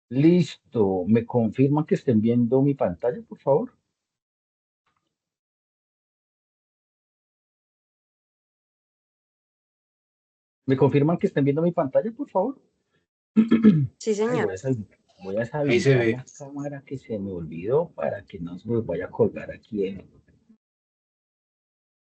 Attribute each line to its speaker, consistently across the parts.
Speaker 1: Listo. ¿Me confirman que estén viendo mi pantalla, por favor? ¿Me confirman que estén viendo mi pantalla, por favor?
Speaker 2: Sí,
Speaker 1: Ay,
Speaker 2: señor.
Speaker 1: voy a
Speaker 3: Ahí se
Speaker 1: deshabilitar
Speaker 3: ve.
Speaker 1: la cámara que se me olvidó para que no se me vaya a colgar aquí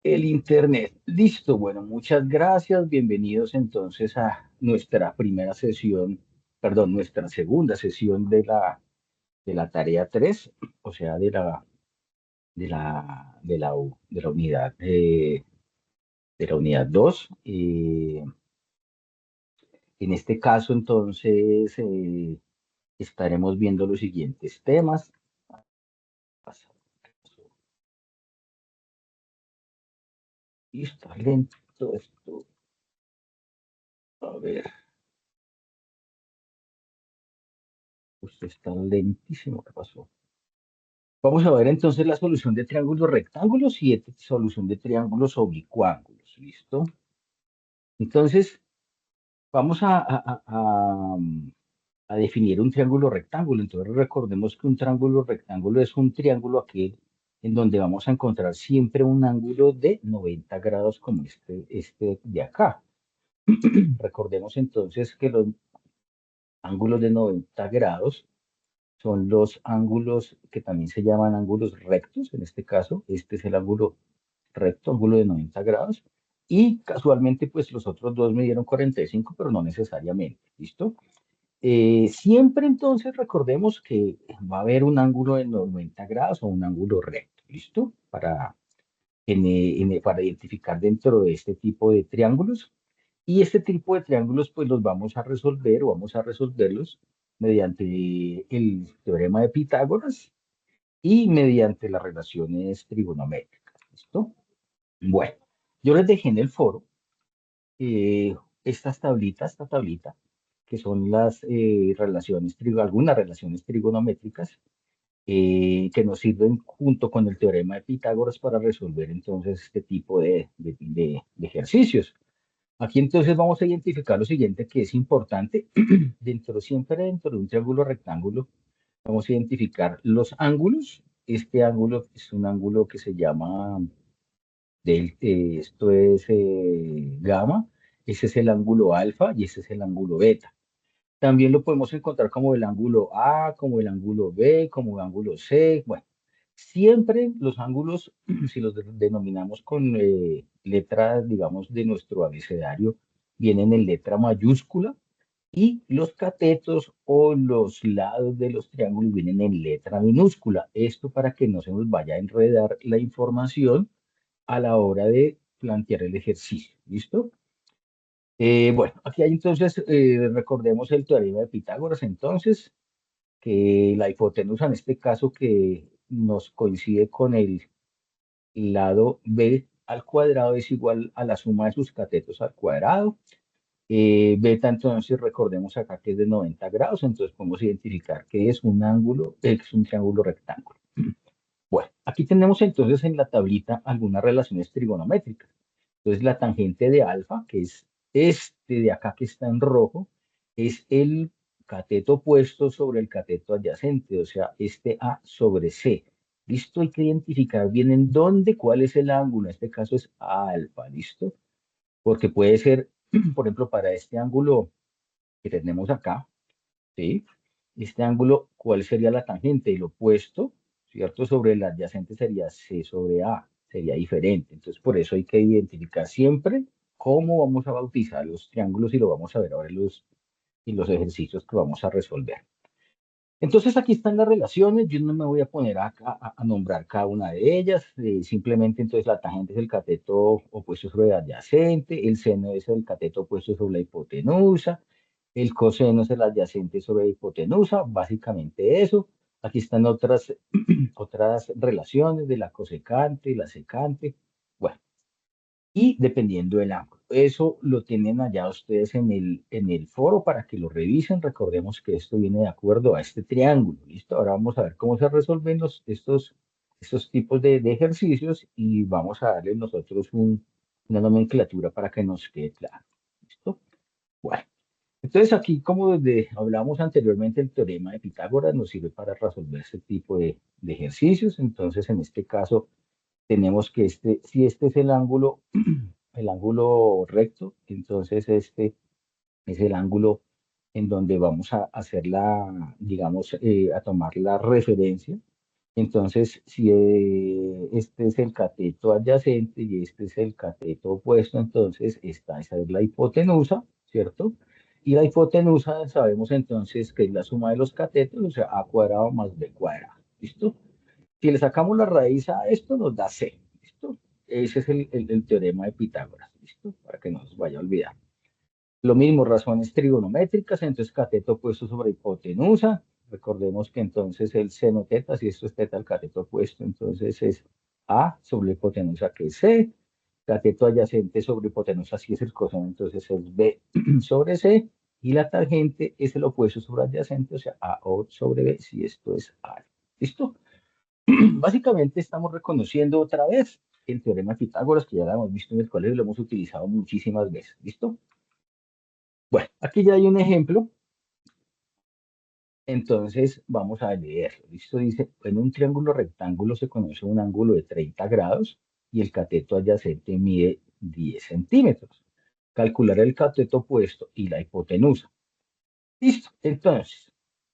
Speaker 1: el internet. Listo. Bueno, muchas gracias. Bienvenidos entonces a nuestra primera sesión, perdón, nuestra segunda sesión de la tarea 3, o sea, de la unidad de la unidad 2. En este caso, entonces, estaremos viendo los siguientes temas. Y está lento esto. A ver, usted está lentísimo. ¿Qué pasó? Vamos a ver entonces la solución de triángulos rectángulos y solución de triángulos oblicuángulos. ¿Listo? Entonces, vamos a definir un triángulo rectángulo. Entonces recordemos que un triángulo rectángulo es un triángulo aquel en donde vamos a encontrar siempre un ángulo de 90 grados como este de acá. Recordemos entonces que los ángulos de 90 grados son los ángulos que también se llaman ángulos rectos. En este caso, este es el ángulo recto, ángulo de 90 grados. Y casualmente, pues los otros dos me dieron 45, pero no necesariamente. ¿Listo? Siempre entonces recordemos que va a haber un ángulo de 90 grados o un ángulo recto, ¿listo? Para identificar dentro de este tipo de triángulos. Y este tipo de triángulos pues los vamos a resolver o vamos a resolverlos mediante el teorema de Pitágoras y mediante las relaciones trigonométricas, ¿listo? Bueno, yo les dejé en el foro eh, esta tablita, que son las algunas relaciones trigonométricas que nos sirven junto con el teorema de Pitágoras para resolver entonces este tipo de ejercicios. Aquí entonces vamos a identificar lo siguiente que es importante. Siempre dentro de un triángulo rectángulo, vamos a identificar los ángulos. Este ángulo es un ángulo que se llama esto es gamma, ese es el ángulo alfa y ese es el ángulo beta. También lo podemos encontrar como el ángulo A, como el ángulo B, como el ángulo C. Bueno, siempre los ángulos, si los denominamos con letras, digamos, de nuestro abecedario, vienen en letra mayúscula y los catetos o los lados de los triángulos vienen en letra minúscula. Esto para que no se nos vaya a enredar la información a la hora de plantear el ejercicio. ¿Listo? Bueno, aquí hay entonces, recordemos el teorema de Pitágoras, entonces, que la hipotenusa en este caso que nos coincide con el lado b al cuadrado es igual a la suma de sus catetos al cuadrado. Beta, entonces, recordemos acá que es de 90 grados, entonces podemos identificar que es un ángulo, es un triángulo rectángulo. Bueno, aquí tenemos entonces en la tablita algunas relaciones trigonométricas. Entonces, la tangente de alfa, que es este de acá que está en rojo, es el cateto opuesto sobre el cateto adyacente, o sea, este A sobre C. ¿Listo? Hay que identificar bien en dónde, cuál es el ángulo. En este caso es alfa, ¿listo? Porque puede ser, por ejemplo, para este ángulo que tenemos acá, ¿sí? Este ángulo, ¿cuál sería la tangente? El opuesto, ¿cierto? Sobre el adyacente sería C sobre A, sería diferente. Entonces, por eso hay que identificar siempre cómo vamos a bautizar los triángulos y lo vamos a ver ahora en los ejercicios que vamos a resolver. Entonces, aquí están las relaciones. Yo no me voy a poner acá a nombrar cada una de ellas. Simplemente, entonces, la tangente es el cateto opuesto sobre el adyacente, el seno es el cateto opuesto sobre la hipotenusa, el coseno es el adyacente sobre la hipotenusa, básicamente eso. Aquí están otras relaciones de la cosecante y la secante. Bueno, y dependiendo del ángulo. Eso lo tienen allá ustedes en el foro para que lo revisen. Recordemos que esto viene de acuerdo a este triángulo. ¿Listo? Ahora vamos a ver cómo se resuelven estos tipos de ejercicios y vamos a darle nosotros una nomenclatura para que nos quede claro. ¿Listo? Bueno. Entonces aquí, como desde hablamos anteriormente, el teorema de Pitágoras nos sirve para resolver este tipo de ejercicios. Entonces, en este caso, tenemos que si este es el ángulo recto, entonces este es el ángulo en donde vamos a hacer digamos, a tomar la referencia. Entonces, si este es el cateto adyacente y este es el cateto opuesto, entonces esa es la hipotenusa, ¿cierto? Y la hipotenusa sabemos entonces que es la suma de los catetos, o sea, a cuadrado más b cuadrado, ¿listo? Si le sacamos la raíz a esto, nos da c, ¿listo? Ese es el teorema de Pitágoras, ¿listo? Para que no nos vaya a olvidar. Lo mismo, razones trigonométricas, entonces cateto opuesto sobre hipotenusa. Recordemos que entonces el seno teta, si esto es teta, el cateto opuesto, entonces es A sobre hipotenusa, que es C. Cateto adyacente sobre hipotenusa, si es el coseno, entonces es B sobre C. Y la tangente es el opuesto sobre adyacente, o sea, A sobre B, si esto es A. ¿Listo? Básicamente estamos reconociendo otra vez el teorema de Pitágoras, que ya lo hemos visto en el colegio y lo hemos utilizado muchísimas veces. ¿Listo? Bueno, aquí ya hay un ejemplo. Entonces vamos a leerlo. Listo, dice, en un triángulo rectángulo se conoce un ángulo de 30 grados y el cateto adyacente mide 10 centímetros. Calcular el cateto opuesto y la hipotenusa. Listo, entonces,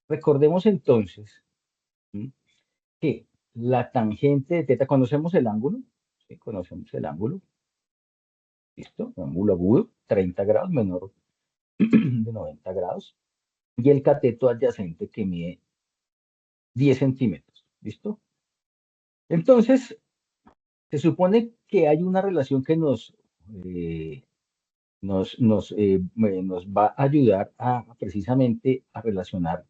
Speaker 1: recordemos entonces, ¿m? Que la tangente de teta, conocemos el ángulo, ¿sí? Conocemos el ángulo, listo, ángulo agudo, 30 grados menor de 90 grados, y el cateto adyacente que mide 10 centímetros, ¿listo? Entonces, se supone que hay una relación que eh, nos va a ayudar precisamente a relacionar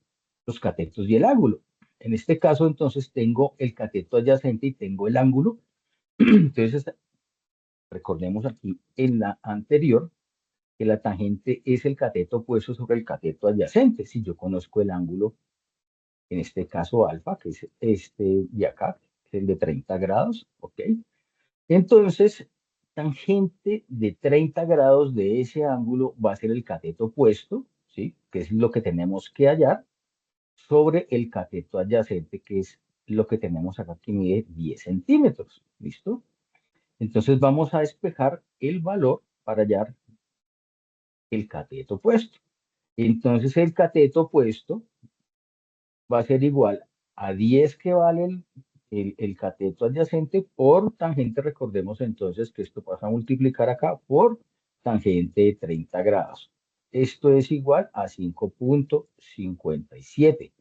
Speaker 1: los catetos y el ángulo. En este caso, entonces, tengo el cateto adyacente y tengo el ángulo. Entonces, recordemos aquí en la anterior que la tangente es el cateto opuesto sobre el cateto adyacente. Si yo conozco el ángulo, en este caso alfa, que es este de acá, que es el de 30 grados, ¿ok? Entonces, tangente de 30 grados de ese ángulo va a ser el cateto opuesto, ¿sí? Que es lo que tenemos que hallar, sobre el cateto adyacente, que es lo que tenemos acá, que mide 10 centímetros, ¿listo? Entonces vamos a despejar el valor para hallar el cateto opuesto. Entonces el cateto opuesto va a ser igual a 10 que vale el cateto adyacente por tangente. Recordemos entonces que esto pasa a multiplicar acá por tangente de 30 grados. Esto es igual a 5,57.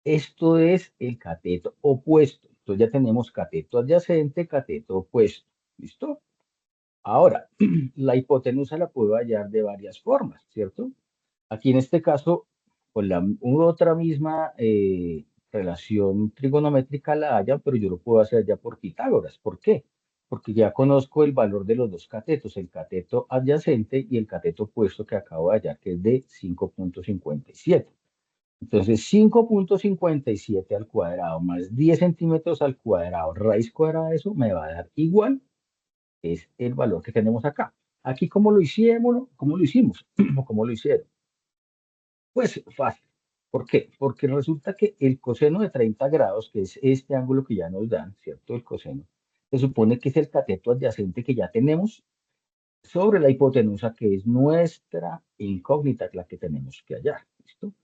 Speaker 1: Esto es el cateto opuesto. Entonces ya tenemos cateto adyacente, cateto opuesto. ¿Listo? Ahora, la hipotenusa la puedo hallar de varias formas, ¿cierto? Aquí en este caso, con la otra misma relación trigonométrica la haya, pero yo lo puedo hacer ya por Pitágoras. ¿Por qué? Porque ya conozco el valor de los dos catetos, el cateto adyacente y el cateto opuesto que acabo de hallar, que es de 5,57. Entonces, 5,57 al cuadrado más 10 centímetros al cuadrado, raíz cuadrada de eso, me va a dar igual, es el valor que tenemos acá. Aquí, ¿cómo lo hicimos? ¿Cómo lo hicimos? ¿O cómo lo hicieron? Pues fácil. ¿Por qué? Porque resulta que el coseno de 30 grados, que es este ángulo que ya nos dan, ¿cierto? El coseno, se supone que es el cateto adyacente que ya tenemos sobre la hipotenusa, que es nuestra incógnita, la que tenemos que hallar. ¿Listo?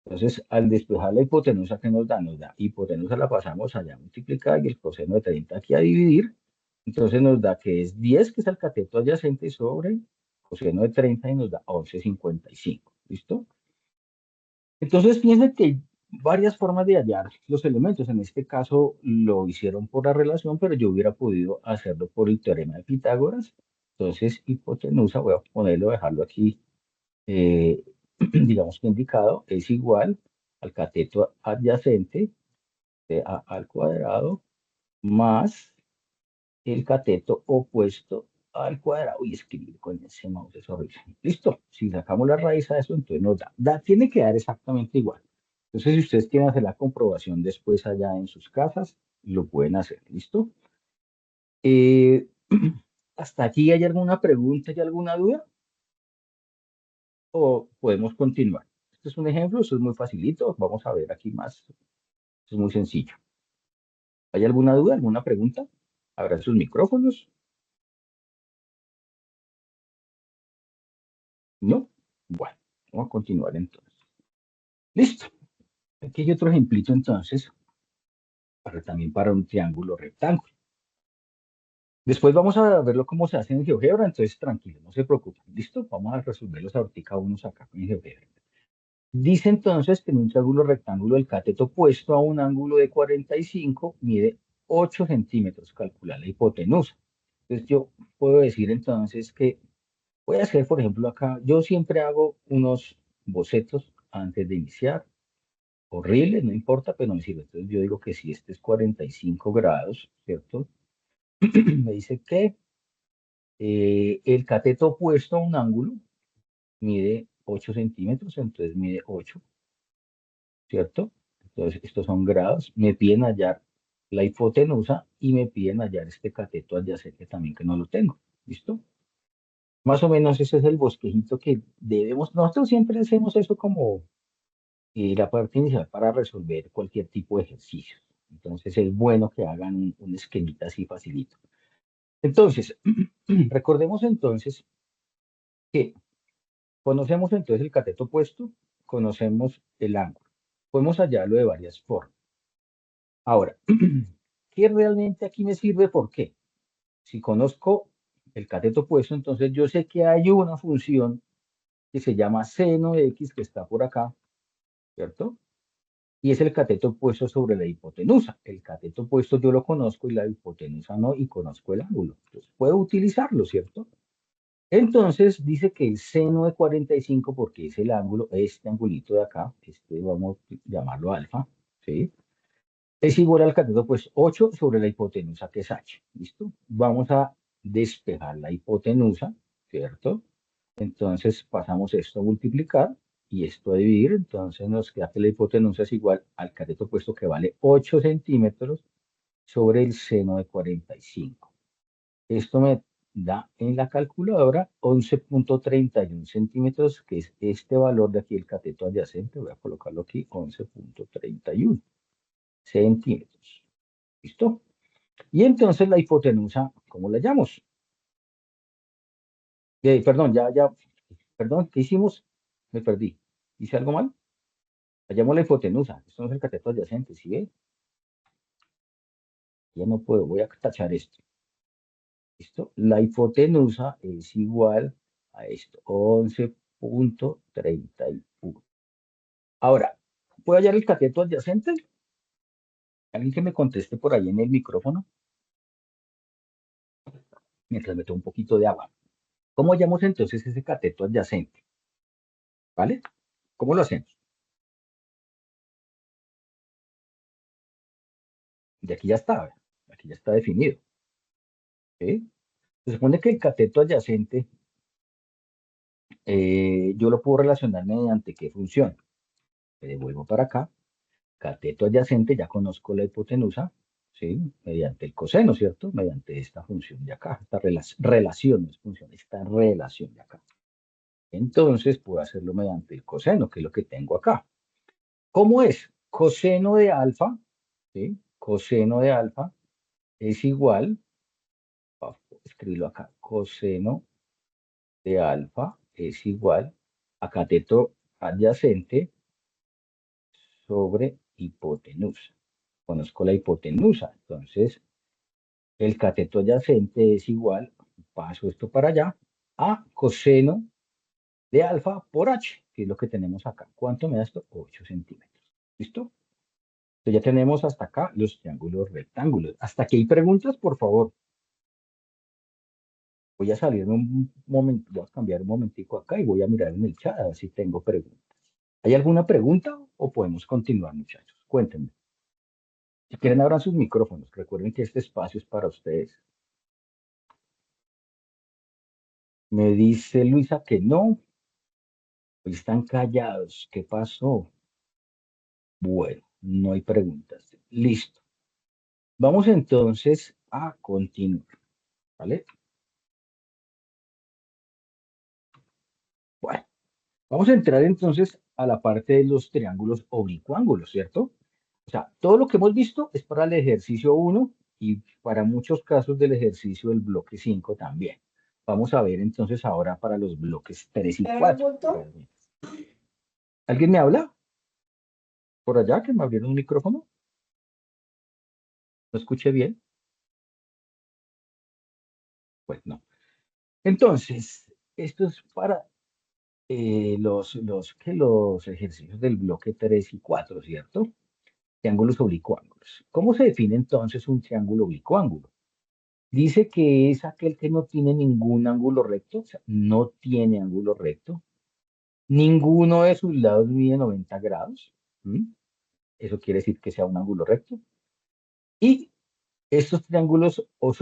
Speaker 1: Entonces, al despejar la hipotenusa que nos da hipotenusa la pasamos allá a multiplicar y el coseno de 30 aquí a dividir. Entonces nos da que es 10, que es el cateto adyacente, sobre coseno de 30 y nos da 11,55. ¿Listo? Entonces, piensen que hay varias formas de hallar los elementos. En este caso lo hicieron por la relación, pero yo hubiera podido hacerlo por el teorema de Pitágoras. Entonces, hipotenusa, voy a ponerlo, dejarlo aquí, eh, digamos que indicado, es igual al cateto adyacente de A al cuadrado más el cateto opuesto al cuadrado. Y escribir con ese mouse es horrible. Listo. Si sacamos la raíz a eso, entonces nos tiene que dar exactamente igual. Entonces, si ustedes quieren hacer la comprobación después allá en sus casas, lo pueden hacer. ¿Listo? Eh, ¿Hasta aquí hay alguna pregunta y alguna duda? o podemos continuar. Este es un ejemplo, esto es muy facilito. Vamos a ver aquí más. Esto es muy sencillo. ¿Hay alguna duda, alguna pregunta? Abran sus micrófonos. ¿No? Bueno, vamos a continuar entonces. Listo. Aquí hay otro ejemplito entonces, también para un triángulo rectángulo. Después vamos a verlo cómo se hace en GeoGebra, entonces tranquilo, no se preocupen. ¿Listo? Vamos a resolverlos ahorita unos acá en GeoGebra. Dice entonces que en un triángulo rectángulo el cateto opuesto a un ángulo de 45 mide 8 centímetros. Calcular la hipotenusa. Entonces yo puedo decir entonces que voy a hacer, por ejemplo, acá, yo siempre hago unos bocetos antes de iniciar. Horrible, no importa, pero me sirve. Entonces yo digo que si este es 45 grados, ¿cierto? Me dice que el cateto opuesto a un ángulo mide 8 centímetros, entonces mide 8, ¿cierto? Entonces estos son grados. Me piden hallar la hipotenusa y me piden hallar este cateto adyacente también que no lo tengo. ¿Listo? Más o menos ese es el bosquejito que debemos. Nosotros siempre hacemos eso como la parte inicial para resolver cualquier tipo de ejercicio. Entonces es bueno que hagan un esquemita así facilito. Entonces, recordemos entonces que conocemos entonces el cateto opuesto, conocemos el ángulo. Podemos hallarlo de varias formas. Ahora, ¿qué realmente aquí me sirve? ¿Por qué? Si conozco el cateto opuesto, entonces yo sé que hay una función que se llama seno de x que está por acá, ¿cierto? Y es el cateto opuesto sobre la hipotenusa. El cateto opuesto yo lo conozco y la hipotenusa no, y conozco el ángulo. Entonces puedo utilizarlo, ¿cierto? Entonces dice que el seno de 45, porque es el ángulo, este angulito de acá, este vamos a llamarlo alfa, ¿sí? Es igual al cateto opuesto 8 sobre la hipotenusa que es h, ¿listo? Vamos a despejar la hipotenusa, ¿cierto? Entonces pasamos esto a multiplicar y esto a dividir, entonces nos queda que la hipotenusa es igual al cateto opuesto que vale 8 centímetros sobre el seno de 45. Esto me da en la calculadora 11.31 centímetros, que es este valor de aquí, el cateto adyacente. Voy a colocarlo aquí, 11.31 centímetros. ¿Listo? Y entonces la hipotenusa, ¿cómo la llamamos? Perdón, perdón, ¿qué hicimos? Me perdí. ¿Hice algo mal? Hallamos la hipotenusa. Esto no es el cateto adyacente, ¿sí ve? Ya no puedo, voy a tachar esto. ¿Listo? La hipotenusa es igual a esto, 11.31. Ahora, ¿puedo hallar el cateto adyacente? ¿Alguien que me conteste por ahí en el micrófono? Mientras meto un poquito de agua. ¿Cómo hallamos entonces ese cateto adyacente? ¿Vale? ¿Cómo lo hacemos? De aquí ya está definido. ¿Sí? Se supone que el cateto adyacente yo lo puedo relacionar mediante qué función. Me devuelvo para acá. Cateto adyacente, ya conozco la hipotenusa, ¿sí? Mediante el coseno, ¿cierto? Mediante esta función de acá, esta relación, no es función, esta relación de acá. Entonces puedo hacerlo mediante el coseno, que es lo que tengo acá. ¿Cómo es? Coseno de alfa, ¿sí? Coseno de alfa es igual, vamos a escribirlo acá, coseno de alfa es igual a cateto adyacente sobre hipotenusa. Conozco la hipotenusa, entonces el cateto adyacente es igual, paso esto para allá, a coseno de alfa por h, que es lo que tenemos acá. ¿Cuánto me da esto? 8 centímetros. ¿Listo? Entonces ya tenemos hasta acá los triángulos rectángulos. Hasta aquí hay preguntas, por favor. Voy a salir un momento, voy a cambiar un momentico acá y voy a mirar en el chat a ver si tengo preguntas. ¿Hay alguna pregunta o podemos continuar, muchachos? Cuéntenme. Si quieren, abran sus micrófonos. Recuerden que este espacio es para ustedes. Me dice Luisa que no. Están callados. ¿Qué pasó? Bueno, no hay preguntas. Listo. Vamos entonces a continuar. ¿Vale? Bueno. Vamos a entrar entonces a la parte de los triángulos oblicuángulos, ¿cierto? O sea, todo lo que hemos visto es para el ejercicio 1 y para muchos casos del ejercicio del bloque 5 también. Vamos a ver entonces ahora para los bloques 3 y 4. ¿Alguien me habla por allá que me abrieron un micrófono? ¿No escuché bien? Pues no. Entonces, esto es para los ejercicios del bloque 3 y 4, ¿cierto? Triángulos oblicuángulos. ¿Cómo se define entonces un triángulo oblicuángulo? Dice que es aquel que no tiene ningún ángulo recto, o sea, no tiene ángulo recto. Ninguno de sus lados mide 90 grados. ¿M? Eso quiere decir que sea un ángulo recto. Y estos triángulos o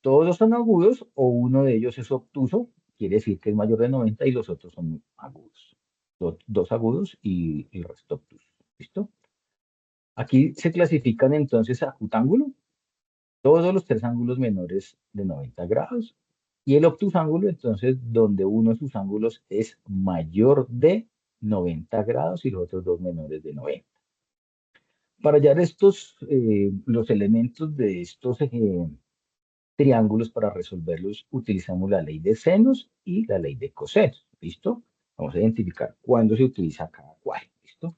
Speaker 1: todos son agudos o uno de ellos es obtuso, quiere decir que es mayor de 90 y los otros son agudos. Dos agudos y el resto obtuso. ¿Listo? Aquí se clasifican entonces a acutángulo, todos los tres ángulos menores de 90 grados, y el obtusángulo, entonces, donde uno de sus ángulos es mayor de 90 grados y los otros dos menores de 90. Para hallar los elementos de estos triángulos, para resolverlos, utilizamos la ley de senos y la ley de cosenos. ¿Listo? Vamos a identificar cuándo se utiliza cada cual. ¿Listo?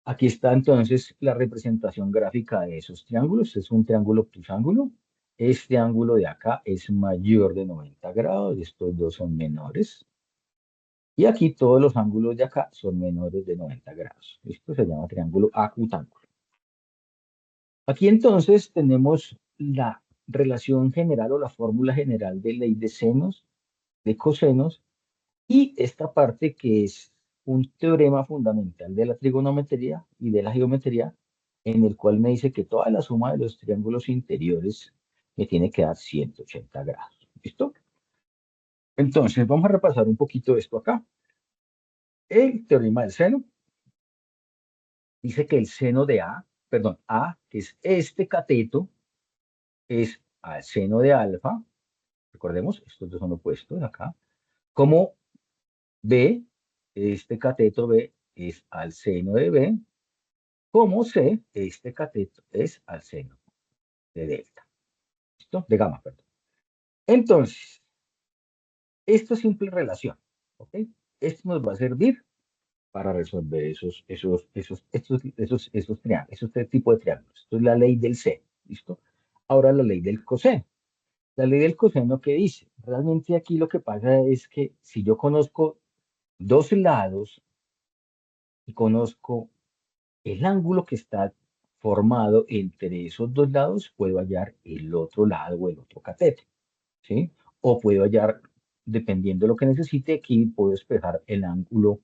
Speaker 1: Aquí está entonces la representación gráfica de esos triángulos. Es un triángulo obtusángulo. Este ángulo de acá es mayor de 90 grados, estos dos son menores. Y aquí todos los ángulos de acá son menores de 90 grados. Esto se llama triángulo acutángulo. Aquí entonces tenemos la relación general o la fórmula general de ley de senos, de cosenos, y esta parte que es un teorema fundamental de la trigonometría y de la geometría, en el cual me dice que toda la suma de los triángulos interiores me tiene que dar 180 grados. ¿Listo? Entonces, vamos a repasar un poquito esto acá. El teorema del seno dice que el seno de A, que es este cateto, es al seno de alfa. Recordemos, estos dos son opuestos acá. Como B, este cateto B es al seno de B, como C, este cateto es al seno de delta. ¿Listo? De gamma, perdón. Entonces, esta simple relación, ¿ok? Esto nos va a servir para resolver esos triángulos, esos tres tipos de triángulos. Esto es la ley del seno, ¿listo? Ahora la ley del coseno. La ley del coseno, ¿qué dice? Realmente aquí lo que pasa es que si yo conozco dos lados y conozco el ángulo que está formado entre esos dos lados, puedo hallar el otro lado o el otro cateto, ¿sí? O puedo hallar, dependiendo de lo que necesite, aquí puedo despejar el ángulo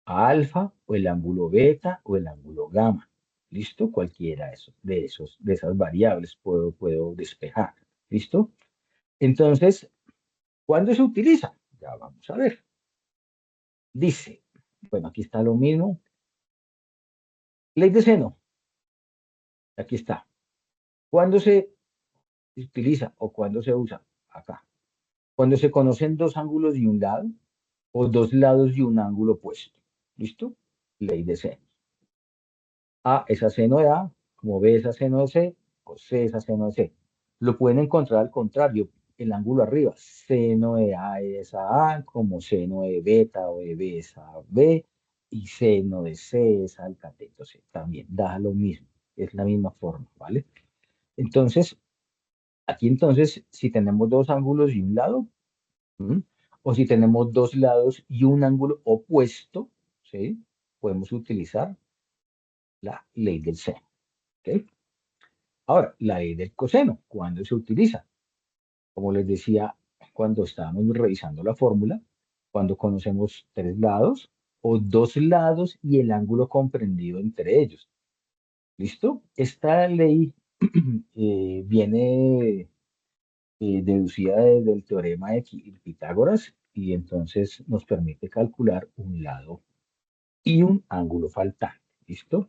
Speaker 1: alfa o el ángulo beta o el ángulo gamma. ¿Listo? Cualquiera de esas variables puedo despejar. ¿Listo? Entonces, ¿cuándo se utiliza? Ya vamos a ver. Dice, bueno, aquí está lo mismo. Ley de seno. Aquí está. ¿Cuándo se utiliza o cuándo se usa? Acá. Cuando se conocen dos ángulos de un lado o dos lados de un ángulo opuesto. ¿Listo? Ley de seno. A es a seno de A, como B es a seno de C, o C es a seno de C. Lo pueden encontrar al contrario, el ángulo arriba. Seno de A es a A, como seno de beta o de B es a B, y seno de C es al cateto C. También da lo mismo, es la misma forma, ¿vale? Entonces, aquí entonces, si tenemos dos ángulos y un lado, ¿m? O si tenemos dos lados y un ángulo opuesto, ¿sí? Podemos utilizar la ley del seno, ¿ok? Ahora, la ley del coseno, ¿cuándo se utiliza? Como les decía, cuando estábamos revisando la fórmula, cuando conocemos tres lados o dos lados y el ángulo comprendido entre ellos. ¿Listo? Esta ley viene deducida desde el teorema de Pitágoras y entonces nos permite calcular un lado y un ángulo faltante. ¿Listo?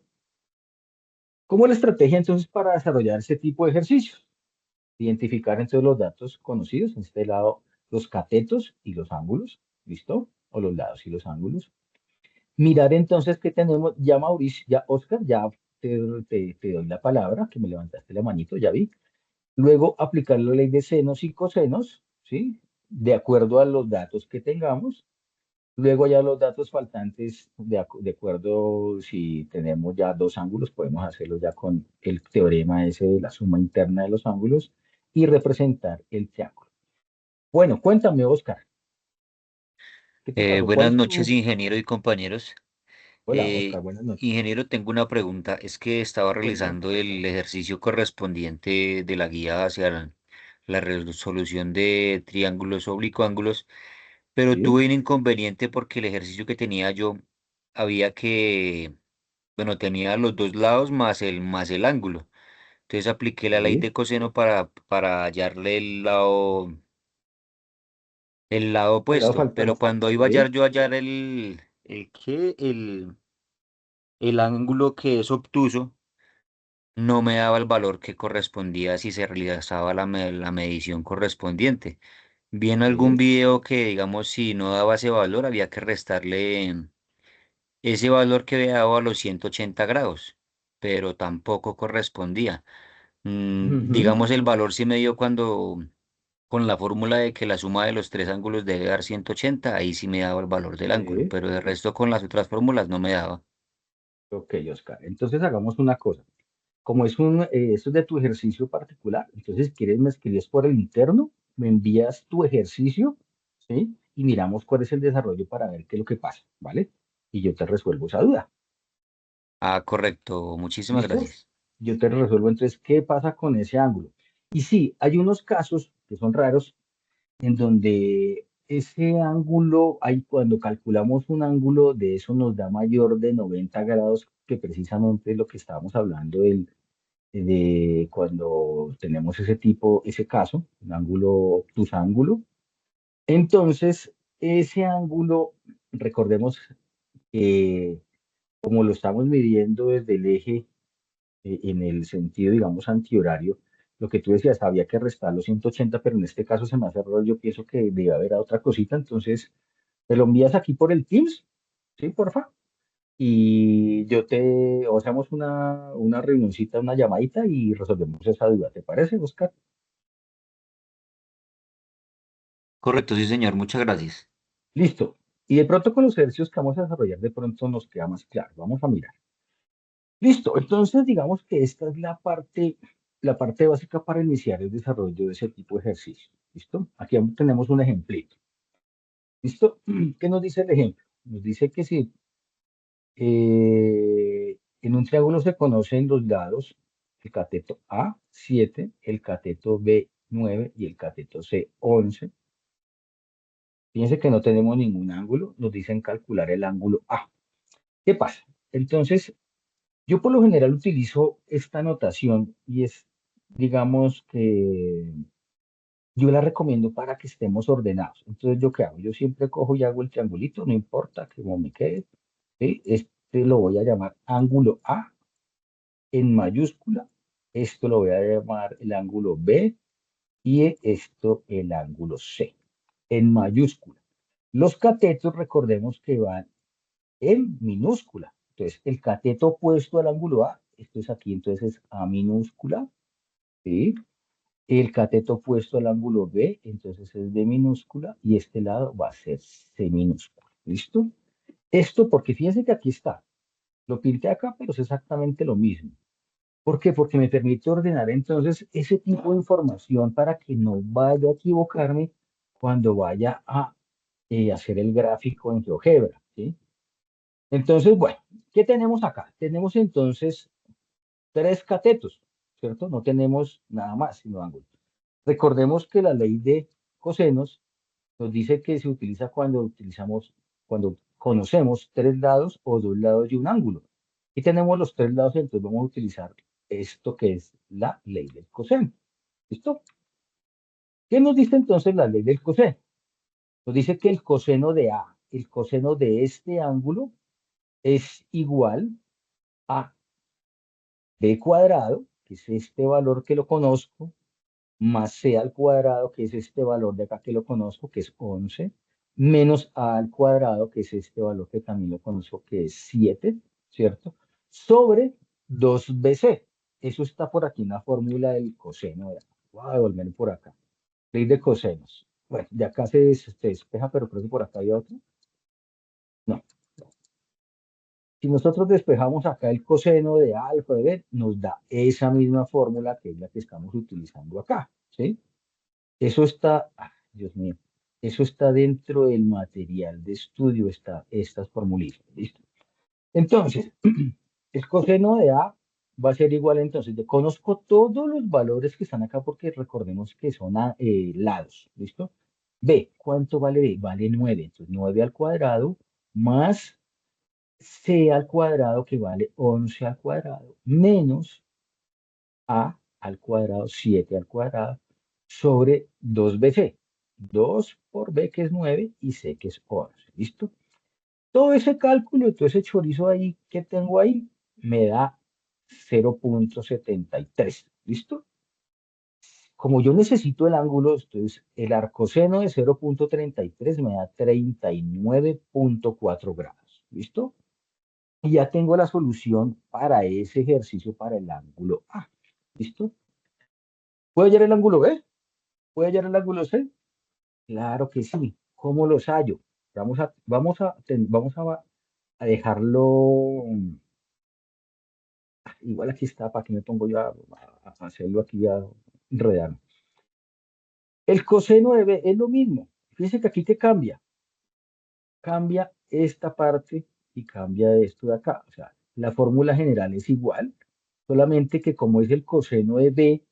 Speaker 1: ¿Cómo es la estrategia entonces para desarrollar ese tipo de ejercicios? Identificar entonces los datos conocidos, en este lado los catetos y los ángulos, ¿listo? o los lados y los ángulos. Mirar entonces qué tenemos, ya Mauricio, ya Oscar, ya te doy la palabra, que me levantaste la manito, ya vi. Luego aplicar la ley de senos y cosenos, ¿sí? De acuerdo a los datos que tengamos. Luego ya los datos faltantes, de acuerdo si tenemos ya dos ángulos, podemos hacerlo ya con el teorema ese de la suma interna de los ángulos y representar el triángulo. Bueno, cuéntame, Oscar, ¿qué te pasó? ¿Cuál
Speaker 3: Buenas
Speaker 1: es
Speaker 3: noches,
Speaker 1: tu...
Speaker 3: ingeniero y compañeros.
Speaker 1: Hola, Oscar, buenas noches.
Speaker 3: Ingeniero, tengo una pregunta. Es que estaba
Speaker 1: Cuéntame.
Speaker 3: realizando el ejercicio correspondiente de la guía hacia la resolución de triángulos oblicuángulos, pero
Speaker 1: ¿Sí?
Speaker 3: tuve un inconveniente porque el ejercicio que tenía yo había que, bueno, tenía los dos lados más el ángulo. Entonces apliqué la ley
Speaker 1: ¿Sí?
Speaker 3: de coseno para hallarle el lado
Speaker 1: El lado
Speaker 3: opuesto, pero
Speaker 1: faltante.
Speaker 3: cuando iba a
Speaker 1: ¿Sí?
Speaker 3: hallar el ángulo que es obtuso, no me daba el valor que correspondía si se realizaba la medición correspondiente. Vi en algún
Speaker 1: ¿Sí?
Speaker 3: video que, digamos, si no daba ese valor, había que restarle ese valor que había dado a los 180 grados, pero tampoco correspondía.
Speaker 1: Ujú.
Speaker 3: Digamos, el valor sí me dio cuando, con la fórmula de que la suma de los tres ángulos debe dar 180, ahí sí me daba el valor del ángulo,
Speaker 1: Sí.
Speaker 3: pero de resto con las otras fórmulas no me daba.
Speaker 1: Ok, Oscar. Entonces hagamos una cosa. Como esto es de tu ejercicio particular, entonces si quieres me escribes por el interno, me envías tu ejercicio, ¿sí? Y miramos cuál es el desarrollo para ver qué es lo que pasa, ¿vale? Y yo te resuelvo esa duda,
Speaker 3: Ah, correcto, muchísimas
Speaker 1: ¿listo?
Speaker 3: gracias.
Speaker 1: Yo te resuelvo entonces qué pasa con ese ángulo. Y sí, hay unos casos que son raros en donde ese ángulo, hay, cuando calculamos un ángulo de eso nos da mayor de 90 grados, que precisamente es lo que estábamos hablando de cuando tenemos ese tipo, ese caso, un ángulo obtusángulo. Entonces, ese ángulo, recordemos que como lo estamos midiendo desde el eje en el sentido, digamos, antihorario, lo que tú decías, había que restar los 180, pero en este caso se me hace error, yo pienso que debe haber otra cosita, entonces, te lo envías aquí por el Teams, ¿sí, porfa? Y o hacemos una reunioncita, una llamadita y resolvemos esa duda, ¿te parece, Oscar?
Speaker 3: Correcto, sí, señor, muchas gracias.
Speaker 1: Listo. Y de pronto con los ejercicios que vamos a desarrollar, de pronto nos queda más claro. Vamos a mirar. Listo. Entonces, digamos que esta es la parte básica para iniciar el desarrollo de ese tipo de ejercicio. ¿Listo? Aquí tenemos un ejemplito. ¿Listo? ¿Qué nos dice el ejemplo? Nos dice que si en un triángulo se conocen los lados, el cateto A, 7, el cateto B, 9 y el cateto C, 11. Fíjense que no tenemos ningún ángulo, nos dicen calcular el ángulo A. ¿Qué pasa? Entonces, yo por lo general utilizo esta notación y es, digamos que yo la recomiendo para que estemos ordenados. Entonces, ¿yo qué hago? Yo siempre cojo y hago el triangulito, no importa que como me quede, ¿sí? Este lo voy a llamar ángulo A en mayúscula, esto lo voy a llamar el ángulo B y esto el ángulo C en mayúscula. Los catetos, recordemos que van en minúscula. Entonces, el cateto opuesto al ángulo A, esto es aquí, entonces es A minúscula, ¿sí? El cateto opuesto al ángulo B, entonces es B minúscula, y este lado va a ser C minúscula. ¿Listo? Esto porque fíjense que aquí está. Lo pinté acá, pero es exactamente lo mismo. ¿Por qué? Porque me permite ordenar entonces ese tipo de información para que no vaya a equivocarme cuando vaya a hacer el gráfico en GeoGebra, ¿sí? Entonces, bueno, ¿qué tenemos acá? Tenemos entonces tres catetos, ¿cierto? No tenemos nada más sino ángulos. Recordemos que la ley de cosenos nos dice que se utiliza cuando conocemos tres lados o dos lados de un ángulo. Y tenemos los tres lados, entonces vamos a utilizar esto que es la ley del coseno. ¿Listo? ¿Qué nos dice entonces la ley del coseno? Nos dice que el coseno de A, el coseno de este ángulo, es igual a b cuadrado, que es este valor que lo conozco, más c al cuadrado, que es este valor de acá que lo conozco, que es 11, menos a al cuadrado, que es este valor que también lo conozco, que es 7, ¿cierto? Sobre 2bc. Eso está por aquí en la fórmula del coseno de A. Voy a devolver por acá. Ley de cosenos. Bueno, de acá se despeja, pero creo que por acá hay otro. No. Si nosotros despejamos acá el coseno de alfa de b, nos da esa misma fórmula que es la que estamos utilizando acá, ¿sí? Eso está, Dios mío, eso está dentro del material de estudio, estas formulitas, ¿listo? Entonces, el coseno de A va a ser igual, entonces, yo conozco todos los valores que están acá porque recordemos que son lados, ¿listo? B, ¿cuánto vale B? Vale 9, entonces 9 al cuadrado más C al cuadrado, que vale 11 al cuadrado, menos A al cuadrado, 7 al cuadrado, sobre 2bc. 2 por b, que es 9, y c, que es 11. ¿Listo? Todo ese cálculo, todo ese chorizo ahí que tengo ahí, me da 0.73. ¿Listo? Como yo necesito el ángulo, entonces el arcoseno de 0.33 me da 39.4 grados. ¿Listo? Y ya tengo la solución para ese ejercicio para el ángulo A. ¿Listo? ¿Puedo hallar el ángulo B? ¿Puedo hallar el ángulo C? Claro que sí. ¿Cómo los hallo? Vamos a dejarlo. Igual aquí está, para que me pongo yo a hacerlo aquí a enredar. El coseno de B es lo mismo. Fíjense que aquí que cambia. Cambia esta parte y cambia esto de acá. O sea, la fórmula general es igual, solamente que como es el coseno de B,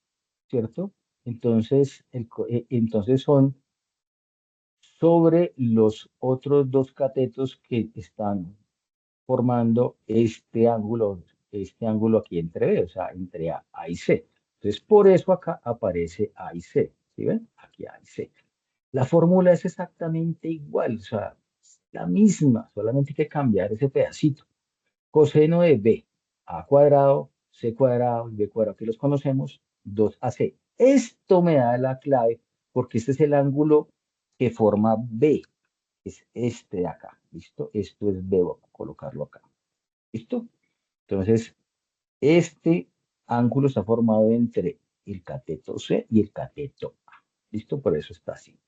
Speaker 1: ¿cierto? Entonces, entonces son sobre los otros dos catetos que están formando este ángulo aquí entre B, o sea, entre A y C. Entonces, por eso acá aparece A y C. ¿Sí ven? Aquí A y C. La fórmula es exactamente igual, o sea, es la misma, solamente hay que cambiar ese pedacito. Coseno de B, A cuadrado, C cuadrado y B cuadrado, que los conocemos, 2AC. Esto me da la clave porque este es el ángulo que forma B, es este de acá, ¿listo? Esto es B, voy a colocarlo acá, ¿listo? Entonces, este ángulo está formado entre el cateto C y el cateto A, ¿listo? Por eso está así.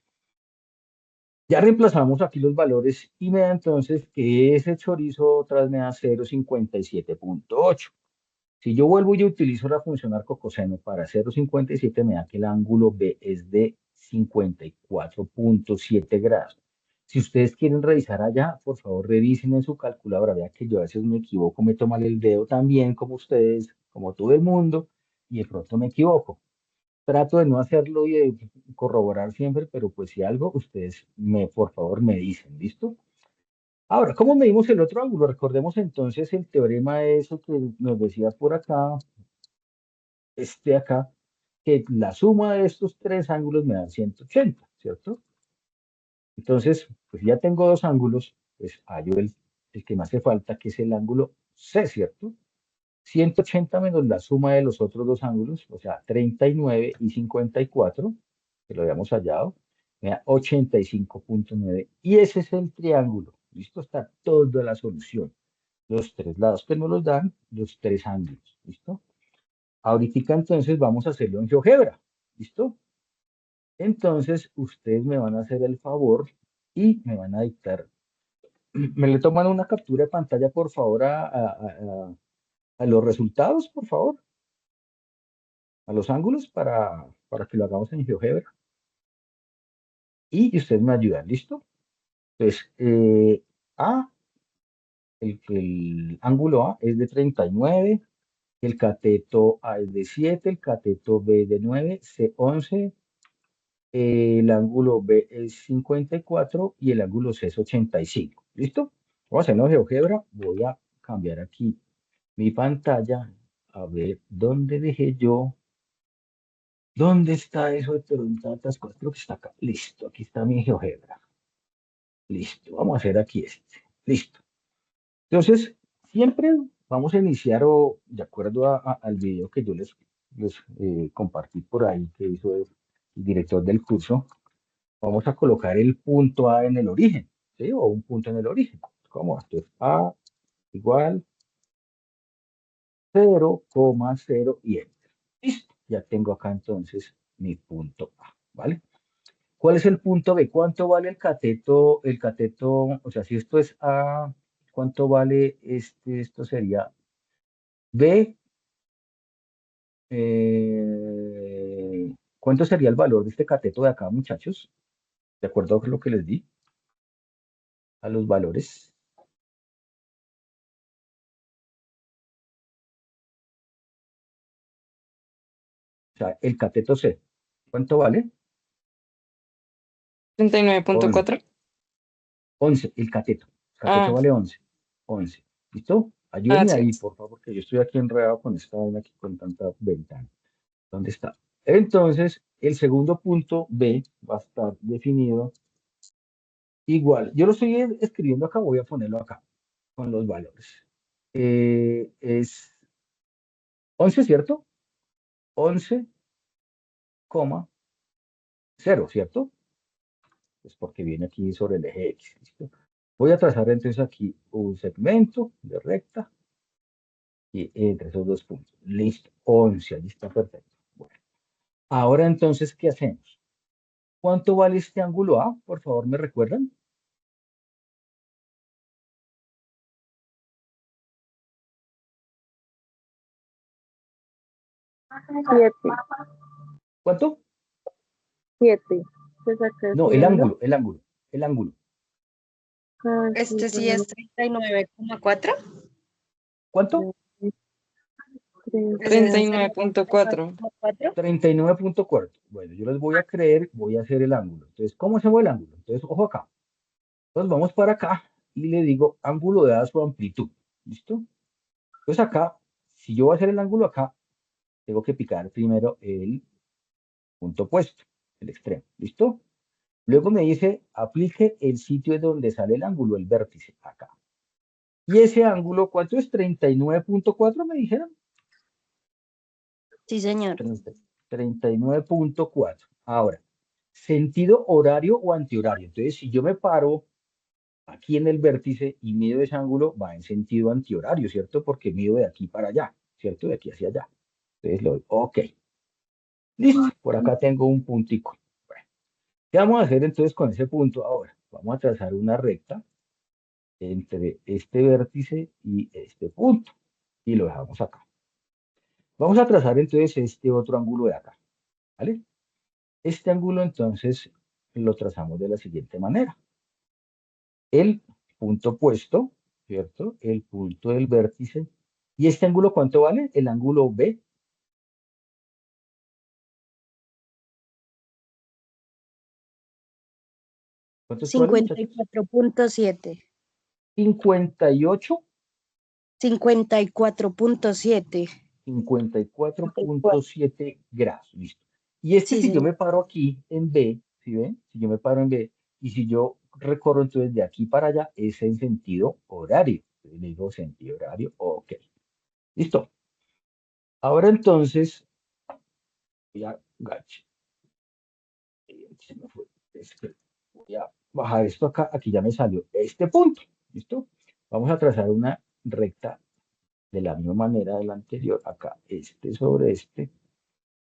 Speaker 1: Ya reemplazamos aquí los valores y me da entonces que ese chorizo otra vez me da 0,57.8. Si yo vuelvo y utilizo la función arcocoseno para 0,57, me da que el ángulo B es de 54.7 grados. Si ustedes quieren revisar allá, por favor revisen en su calculadora. Vean que yo a veces me equivoco, meto mal el dedo también, como ustedes, como todo el mundo, y de pronto me equivoco. Trato de no hacerlo y de corroborar siempre, pero pues si algo, ustedes por favor me dicen, ¿listo? Ahora, ¿cómo medimos el otro ángulo? Recordemos entonces el teorema de eso que nos decía por acá, acá, que la suma de estos tres ángulos me da 180, ¿cierto? Entonces, pues ya tengo dos ángulos, pues hallo el que me hace falta, que es el ángulo C, ¿cierto? 180 menos la suma de los otros dos ángulos, o sea, 39 y 54, que lo habíamos hallado, me da 85.9. Y ese es el triángulo. Listo, está toda la solución. Los tres lados que nos los dan, los tres ángulos. ¿Listo? Ahorita entonces vamos a hacerlo en GeoGebra. ¿Listo? Entonces, ustedes me van a hacer el favor y me van a dictar. ¿Me le toman una captura de pantalla, por favor, a los resultados, por favor? A los ángulos para que lo hagamos en GeoGebra. Y ustedes me ayudan, ¿listo? Entonces, el ángulo A es de 39, el cateto A es de 7, el cateto B de 9, C 11, el ángulo B es 54 y el ángulo C es 85. ¿Listo? Vamos a hacerlo en GeoGebra. Voy a cambiar aquí mi pantalla. A ver, ¿dónde dejé yo? ¿Dónde está eso de tantas cosas? Creo que está acá. Listo, aquí está mi GeoGebra. Listo, vamos a hacer aquí este. Listo. Entonces, siempre vamos a iniciar de acuerdo al video que yo les compartí por ahí, que hizo el director del curso. vamos a colocar el punto A en el origen, ¿sí? O un punto en el origen. ¿Cómo? Entonces, A igual 0,0 y enter. Listo. Ya tengo acá entonces mi punto A, ¿vale? ¿Cuál es el punto B? ¿Cuánto vale el cateto? El cateto, o sea, si esto es A, ¿cuánto vale este? Esto sería B. ¿Cuánto sería el valor de este cateto de acá, muchachos? De acuerdo a lo que les di, a los valores. O sea, el cateto C, ¿cuánto vale? 11.
Speaker 2: 39.4.
Speaker 1: 11, el cateto. El cateto
Speaker 2: Ah,
Speaker 1: vale 11. 11. ¿Listo? Ayúdenme
Speaker 2: sí.
Speaker 1: ahí, por favor, porque yo estoy aquí enredado con esta vaina aquí con tanta ventana. ¿Dónde está? Entonces, el segundo punto B va a estar definido igual. Yo lo estoy escribiendo acá, voy a ponerlo acá con los valores. Es 11, ¿cierto? 11,0, ¿cierto? Pues porque viene aquí sobre el eje X. ¿Listo? Voy a trazar entonces aquí un segmento de recta y entre esos dos puntos. Listo, 11, ahí está perfecto. Bueno, ahora entonces, ¿qué hacemos? ¿Cuánto vale este ángulo A? Por favor, ¿me recuerdan?
Speaker 4: Siete.
Speaker 1: ¿Cuánto?
Speaker 4: 7. Se saca
Speaker 1: No, el
Speaker 4: 100.
Speaker 1: ángulo, el ángulo, el ángulo.
Speaker 2: Este sí es 39,4.
Speaker 1: ¿Cuánto?
Speaker 2: 39.4.
Speaker 1: 39,4. Bueno, yo les voy a creer, voy a hacer el ángulo. Entonces, ¿cómo hacemos el ángulo? Entonces, ojo acá. Entonces, vamos para acá y le digo ángulo dada su amplitud. ¿Listo? Entonces, acá, si yo voy a hacer el ángulo acá, tengo que picar primero el punto opuesto, el extremo. ¿Listo? Luego me dice, aplique el sitio de donde sale el ángulo, el vértice, acá. Y ese ángulo, ¿cuánto es? 39,4, me dijeron.
Speaker 2: Sí, señor.
Speaker 1: 39,4. Ahora, sentido horario o antihorario. Entonces, si yo me paro aquí en el vértice y mido ese ángulo, va en sentido antihorario, ¿cierto? Porque mido de aquí para allá, ¿cierto? De aquí hacia allá. Entonces, lo doy. Ok. Listo. Por acá tengo un puntico. Bueno, ¿qué vamos a hacer entonces con ese punto ahora? Vamos a trazar una recta entre este vértice y este punto. Y lo dejamos acá. Vamos a trazar entonces este otro ángulo de acá. ¿Vale? Este ángulo entonces lo trazamos de la siguiente manera. El punto opuesto, ¿cierto? El punto del vértice. ¿Y este ángulo cuánto vale? El ángulo B. ¿Cuánto es que vale, muchachos?
Speaker 2: 54.7.
Speaker 1: 58,
Speaker 2: 54.7.
Speaker 1: 54,7 grados. Listo. Y este,
Speaker 2: Sí,
Speaker 1: si yo
Speaker 2: señor.
Speaker 1: me paro aquí en B, ¿sí ven? Si yo me paro en B, y si yo recorro entonces de aquí para allá, es en sentido horario. Entonces le digo sentido horario, ok. Listo. Ahora entonces, voy a, gache, se me fue. Voy a bajar esto acá, aquí ya me salió este punto. ¿Listo? Vamos a trazar una recta de la misma manera del anterior, acá, este sobre este,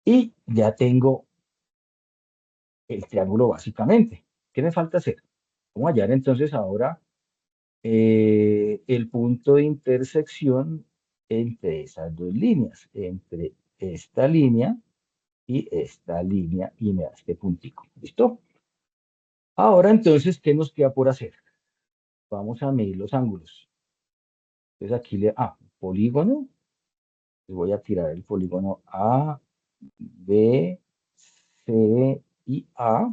Speaker 1: y ya tengo el triángulo básicamente. ¿Qué me falta hacer? Vamos a hallar entonces ahora el punto de intersección entre esas dos líneas, entre esta línea y me da este puntico. ¿Listo? Ahora entonces, ¿qué nos queda por hacer? Vamos a medir los ángulos. Entonces aquí polígono. Voy a tirar el polígono A, B, C y A.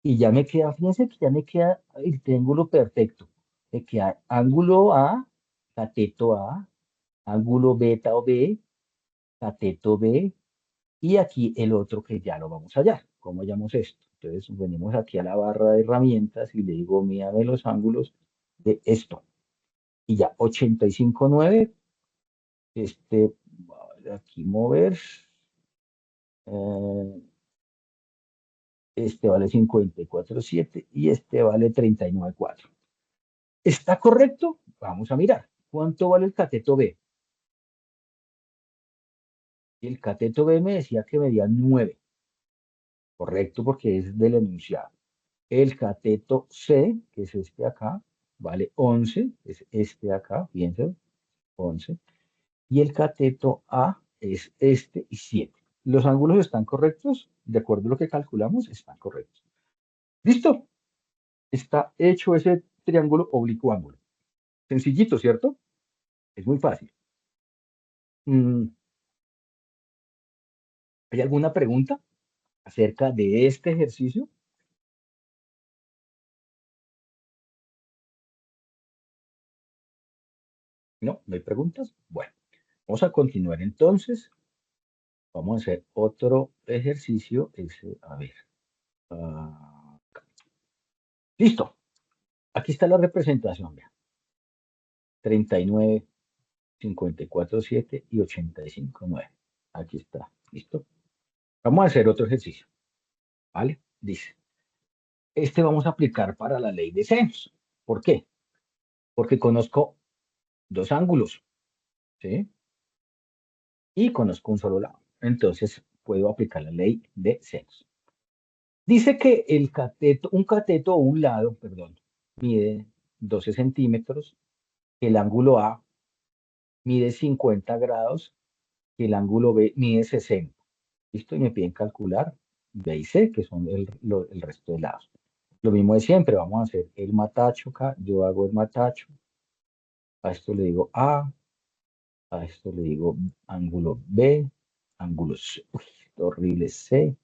Speaker 1: Y ya me queda, fíjense que ya me queda el triángulo perfecto. Me queda ángulo A, cateto A, ángulo beta o B, cateto B, y aquí el otro que ya lo vamos a hallar. ¿Cómo hallamos esto? Entonces venimos aquí a la barra de herramientas y le digo, mírame los ángulos de esto. Y ya, 85,9. Voy aquí mover. este vale 54,7 y este vale 39,4. ¿Está correcto? Vamos a mirar. ¿Cuánto vale el cateto B? Y el cateto B me decía que medía 9. Correcto, porque es del enunciado. El cateto C, que es este de acá, vale 11, es este de acá, fíjense, 11. Y el cateto A es este y 7. ¿Los ángulos están correctos? De acuerdo a lo que calculamos, están correctos. ¿Listo? Está hecho ese triángulo oblicuo ángulo. Sencillito, ¿cierto? Es muy fácil. ¿Hay alguna pregunta acerca de este ejercicio? No, no hay preguntas. Bueno, vamos a continuar entonces. Vamos a hacer otro ejercicio. A ver. Listo. Aquí está la representación. Vean. 39, 54,7 y 85,9. Aquí está. ¿Listo? Vamos a hacer otro ejercicio. ¿Vale? Dice. Este vamos a aplicar para la ley de senos. ¿Por qué? Porque conozco dos ángulos. ¿Sí? Y conozco un solo lado. Entonces puedo aplicar la ley de senos. Dice que un cateto o un lado, perdón, mide 12 centímetros, que el ángulo A mide 50 grados, que el ángulo B mide 60. ¿Listo? Y me piden calcular B y C, que son el resto de lados. Lo mismo de siempre, vamos a hacer el matacho acá, yo hago el matacho, a esto le digo A esto le digo ángulo B, ángulo C, uy, horrible C,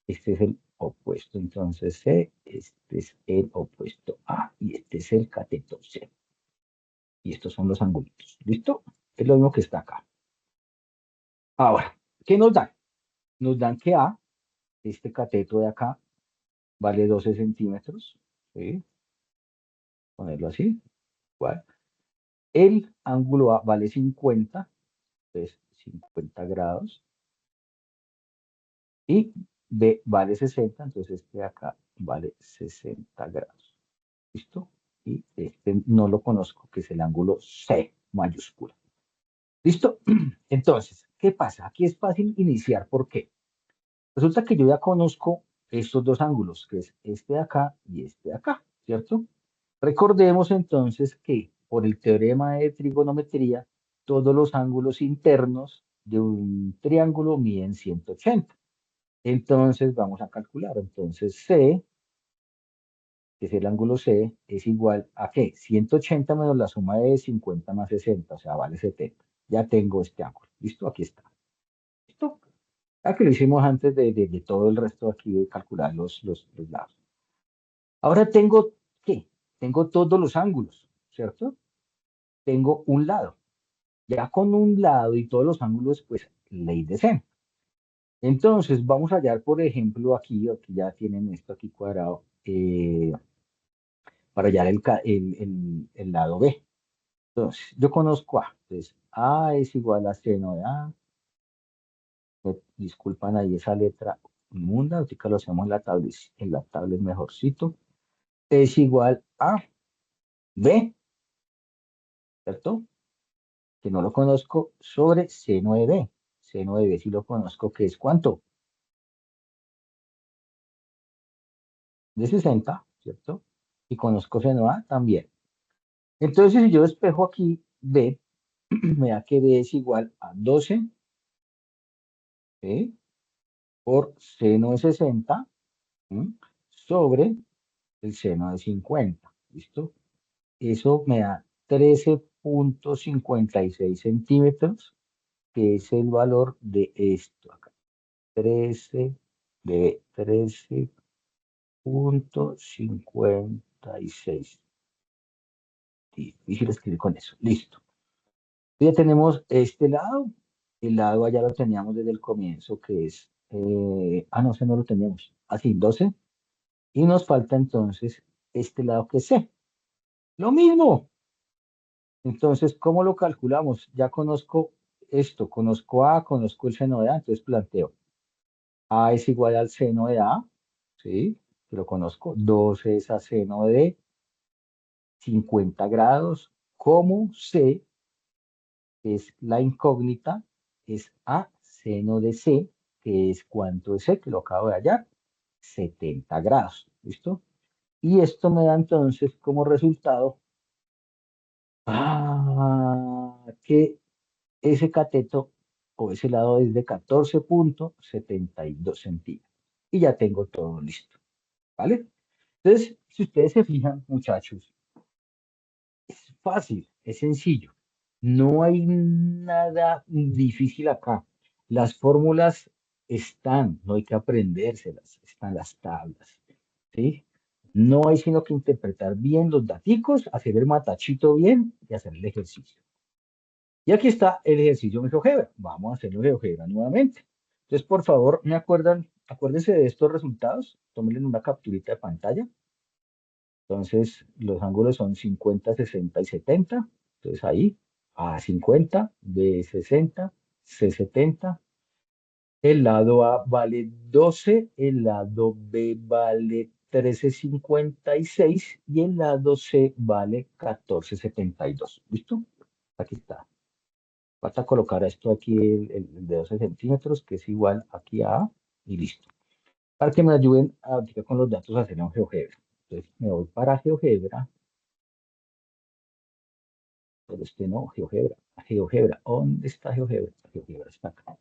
Speaker 1: este es el opuesto entonces C, este es el opuesto A y este es el cateto C. Y estos son los angulitos, ¿listo? Es lo mismo que está acá. Ahora, ¿qué nos dan? Nos dan que A, este cateto de acá, vale 12 centímetros, ¿sí? Ponerlo así, igual. El ángulo A vale 50, entonces 50 grados. Y B vale 60, entonces este de acá vale 60 grados. ¿Listo? Y este no lo conozco, que es el ángulo C mayúscula. ¿Listo? Entonces, ¿qué pasa? Aquí es fácil iniciar. ¿Por qué? Resulta que yo ya conozco estos dos ángulos, que es este de acá y este de acá, ¿cierto? Recordemos entonces que por el teorema de trigonometría, todos los ángulos internos de un triángulo miden 180. Entonces vamos a calcular. Entonces C, que es el ángulo C, es igual a ¿qué? 180 menos la suma de 50 más 60, o sea, vale 70. Ya tengo este ángulo. ¿Listo? Aquí está. ¿Listo? Aquí lo hicimos antes de todo el resto aquí de calcular los lados. Ahora tengo, ¿qué? Tengo todos los ángulos, ¿cierto? Tengo un lado. Ya con un lado y todos los ángulos, pues, ley de seno. Entonces, vamos a hallar, por ejemplo, aquí ya tienen esto aquí cuadrado, para hallar el lado B. Entonces, yo conozco A. Entonces, A es igual a seno de A. Disculpan ahí esa letra inmunda, ahorita lo hacemos en la tablet mejorcito. Es igual a B, ¿cierto? Que no lo conozco, sobre seno de B. Seno de B sí lo conozco, que es ¿cuánto? De 60, ¿cierto? Y conozco seno A también. Entonces, si yo despejo aquí B, me da que B es igual a 12, ¿sí? Por seno de 60, sobre el seno de 50, ¿listo? Eso me da 13,56 centímetros, que es el valor de esto acá. 13,56. Difícil escribir con eso. Listo. Ya tenemos este lado. El lado allá lo teníamos desde el comienzo, que es... no, ese no lo teníamos. Así, 12. Y nos falta entonces este lado que es C. Lo mismo. Entonces, ¿cómo lo calculamos? Ya conozco esto, conozco A, conozco el seno de A, entonces planteo. A es igual al seno de A, ¿sí? Que lo conozco. 12 es a seno de 50 grados, como C es la incógnita, es a seno de C, que es cuánto es C, que lo acabo de hallar, 70 grados, ¿listo? Y esto me da entonces como resultado que ese cateto o ese lado es de 14,72 centímetros. Y ya tengo todo listo, ¿vale? Entonces, si ustedes se fijan, muchachos, es fácil, es sencillo. No hay nada difícil acá. Las fórmulas están, no hay que aprendérselas, están las tablas, ¿sí? No hay sino que interpretar bien los daticos, hacer el matachito bien y hacer el ejercicio. Y aquí está el ejercicio de GeoGebra. Vamos a hacerlo de GeoGebra nuevamente. Entonces, por favor, acuérdense de estos resultados. Tómenle una capturita de pantalla. Entonces, los ángulos son 50, 60 y 70. Entonces, ahí, A 50, B 60, C 70. El lado A vale 12, el lado B vale 13,56 y el lado C vale 14,72. ¿Listo? Aquí está. Basta colocar esto aquí, el de 12 centímetros, que es igual aquí a A, y listo. Para que me ayuden a con los datos a hacer un GeoGebra. Entonces, me voy para GeoGebra. Pero este no, GeoGebra. GeoGebra. ¿Dónde está GeoGebra? GeoGebra está acá.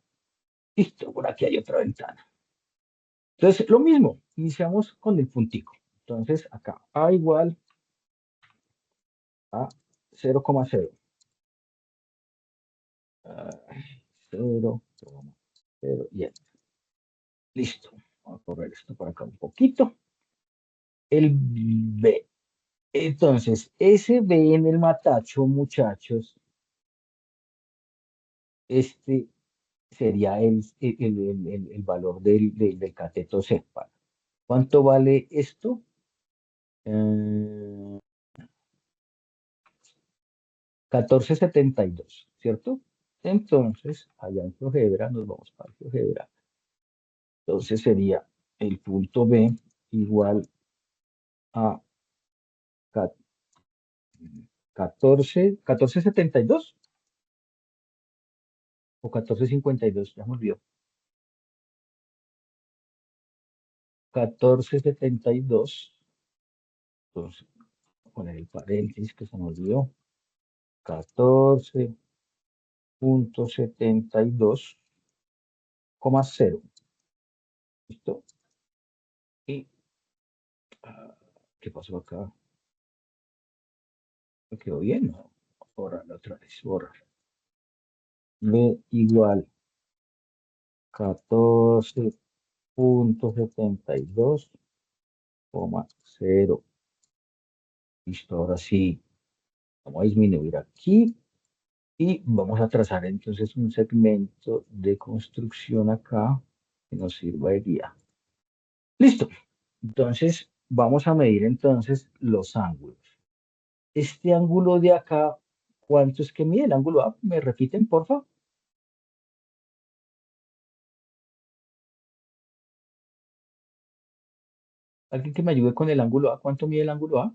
Speaker 1: Listo, por aquí hay otra ventana. Entonces, lo mismo. Iniciamos con el puntico. Entonces, acá A igual a 0,0. 0,0 y enter. Listo. Vamos a correr esto por acá un poquito. El B. Entonces, ese B en el matacho, muchachos, este sería el valor del cateto C. ¿Cuánto vale esto? 14,72, ¿cierto? Entonces, allá en GeoGebra, nos vamos para GeoGebra. Entonces sería el punto B igual a 14,72 o 14,52, ya me olvidó. 14,72. Entonces, voy a poner el paréntesis que se me olvidó. 14,72,0. ¿Listo? Y, ¿qué pasó acá? ¿Me quedó bien? No. Borrar otra vez, borrar. B igual 14,72,0. Listo, ahora sí. Vamos a disminuir aquí y vamos a trazar entonces un segmento de construcción acá que nos sirva de guía. Listo. Entonces, vamos a medir entonces los ángulos. Este ángulo de acá, ¿cuánto es que mide el ángulo A? ¿Me repiten, por favor? ¿Alguien que me ayude con el ángulo A? ¿Cuánto mide el ángulo A?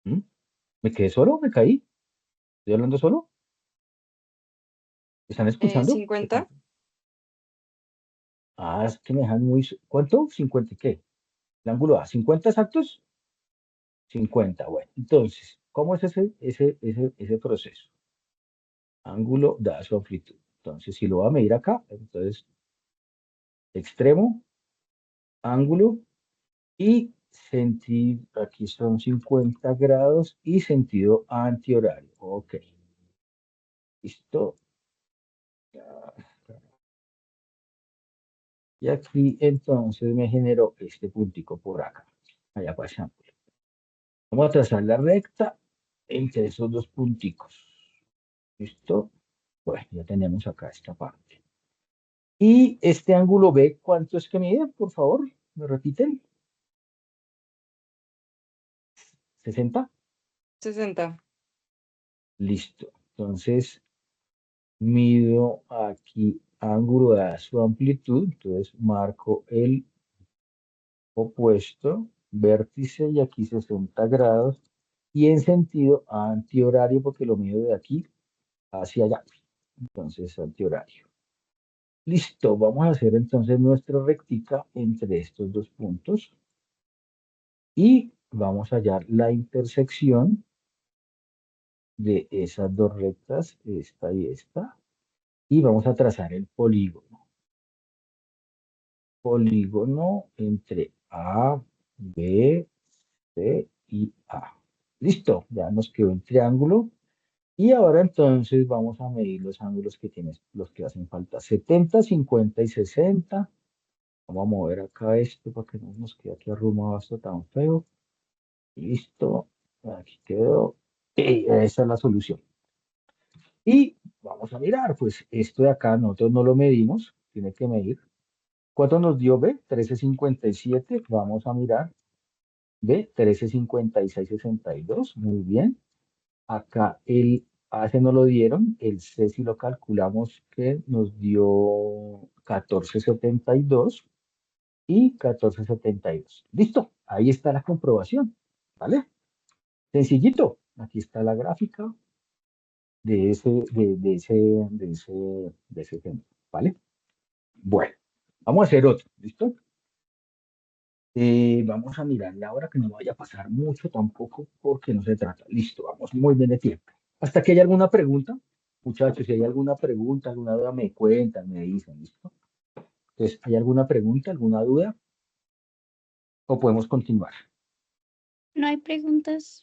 Speaker 1: ¿Mm? ¿Me quedé solo? ¿Me caí? ¿Estoy hablando solo? ¿Están escuchando?
Speaker 2: 50.
Speaker 1: Es que me dejan muy... ¿Cuánto? ¿50 y qué? El ángulo A, ¿50 exactos? 50, bueno. Entonces, ¿cómo es ese proceso? Ángulo da su amplitud. Entonces, si lo voy a medir acá, entonces, extremo, ángulo y sentido, aquí son 50 grados y sentido antihorario. Ok. Listo. Y aquí entonces me generó este puntico por acá. Allá pasamos. Vamos a trazar la recta entre esos dos punticos. ¿Listo? Bueno, ya tenemos acá esta parte. Y este ángulo B, ¿cuánto es que mide? Por favor, ¿me repiten? 60.
Speaker 2: 60.
Speaker 1: Listo. Entonces, mido aquí ángulo de su amplitud. Entonces, marco el opuesto, vértice, y aquí 60 grados. Y en sentido antihorario, porque lo mido de aquí hacia allá. Entonces, antihorario. Listo, vamos a hacer entonces nuestra rectica entre estos dos puntos. Y vamos a hallar la intersección de esas dos rectas, esta y esta. Y vamos a trazar el polígono. Polígono entre A, B, C y A. Listo, ya nos quedó un triángulo. Y ahora entonces vamos a medir los ángulos que tienen, los que hacen falta. 70, 50 y 60. Vamos a mover acá esto para que no nos quede aquí arrumado esto tan feo. Listo. Aquí quedó. Y esa es la solución. Y vamos a mirar, pues esto de acá nosotros no lo medimos. Tiene que medir. ¿Cuánto nos dio B? 1357. Vamos a mirar. B, 1356,62. Muy bien. Acá el A se nos lo dieron. El C si lo calculamos que nos dio 1472 y 1472. Listo. Ahí está la comprobación. ¿Vale? Sencillito. Aquí está la gráfica de ese ejemplo. ¿Vale? Bueno. Vamos a hacer otro. ¿Listo? Vamos a mirarle ahora que no vaya a pasar mucho tampoco porque no se trata. Listo, vamos muy bien de tiempo. Hasta que haya alguna pregunta, muchachos, si hay alguna pregunta, alguna duda, me cuentan, me dicen, ¿listo? Entonces, ¿hay alguna pregunta, alguna duda? ¿O podemos continuar?
Speaker 2: No hay preguntas.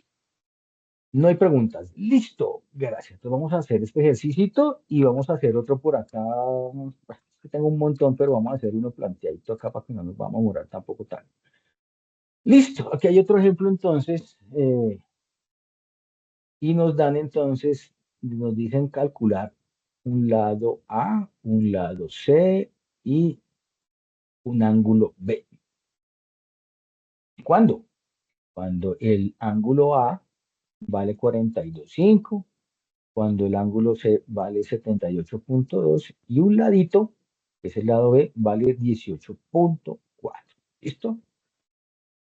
Speaker 1: No hay preguntas. Listo, gracias. Entonces vamos a hacer este ejercicio y vamos a hacer otro por acá. Bueno, es que tengo un montón, pero vamos a hacer uno planteadito acá para que no nos vamos a demorar tampoco tanto. Listo, aquí hay otro ejemplo entonces. Y nos dan entonces, nos dicen calcular un lado A, un lado C y un ángulo B. ¿Cuándo? Cuando el ángulo A vale 42,5, cuando el ángulo C vale 78,2 y un ladito, que es el lado B, vale 18,4. ¿Listo?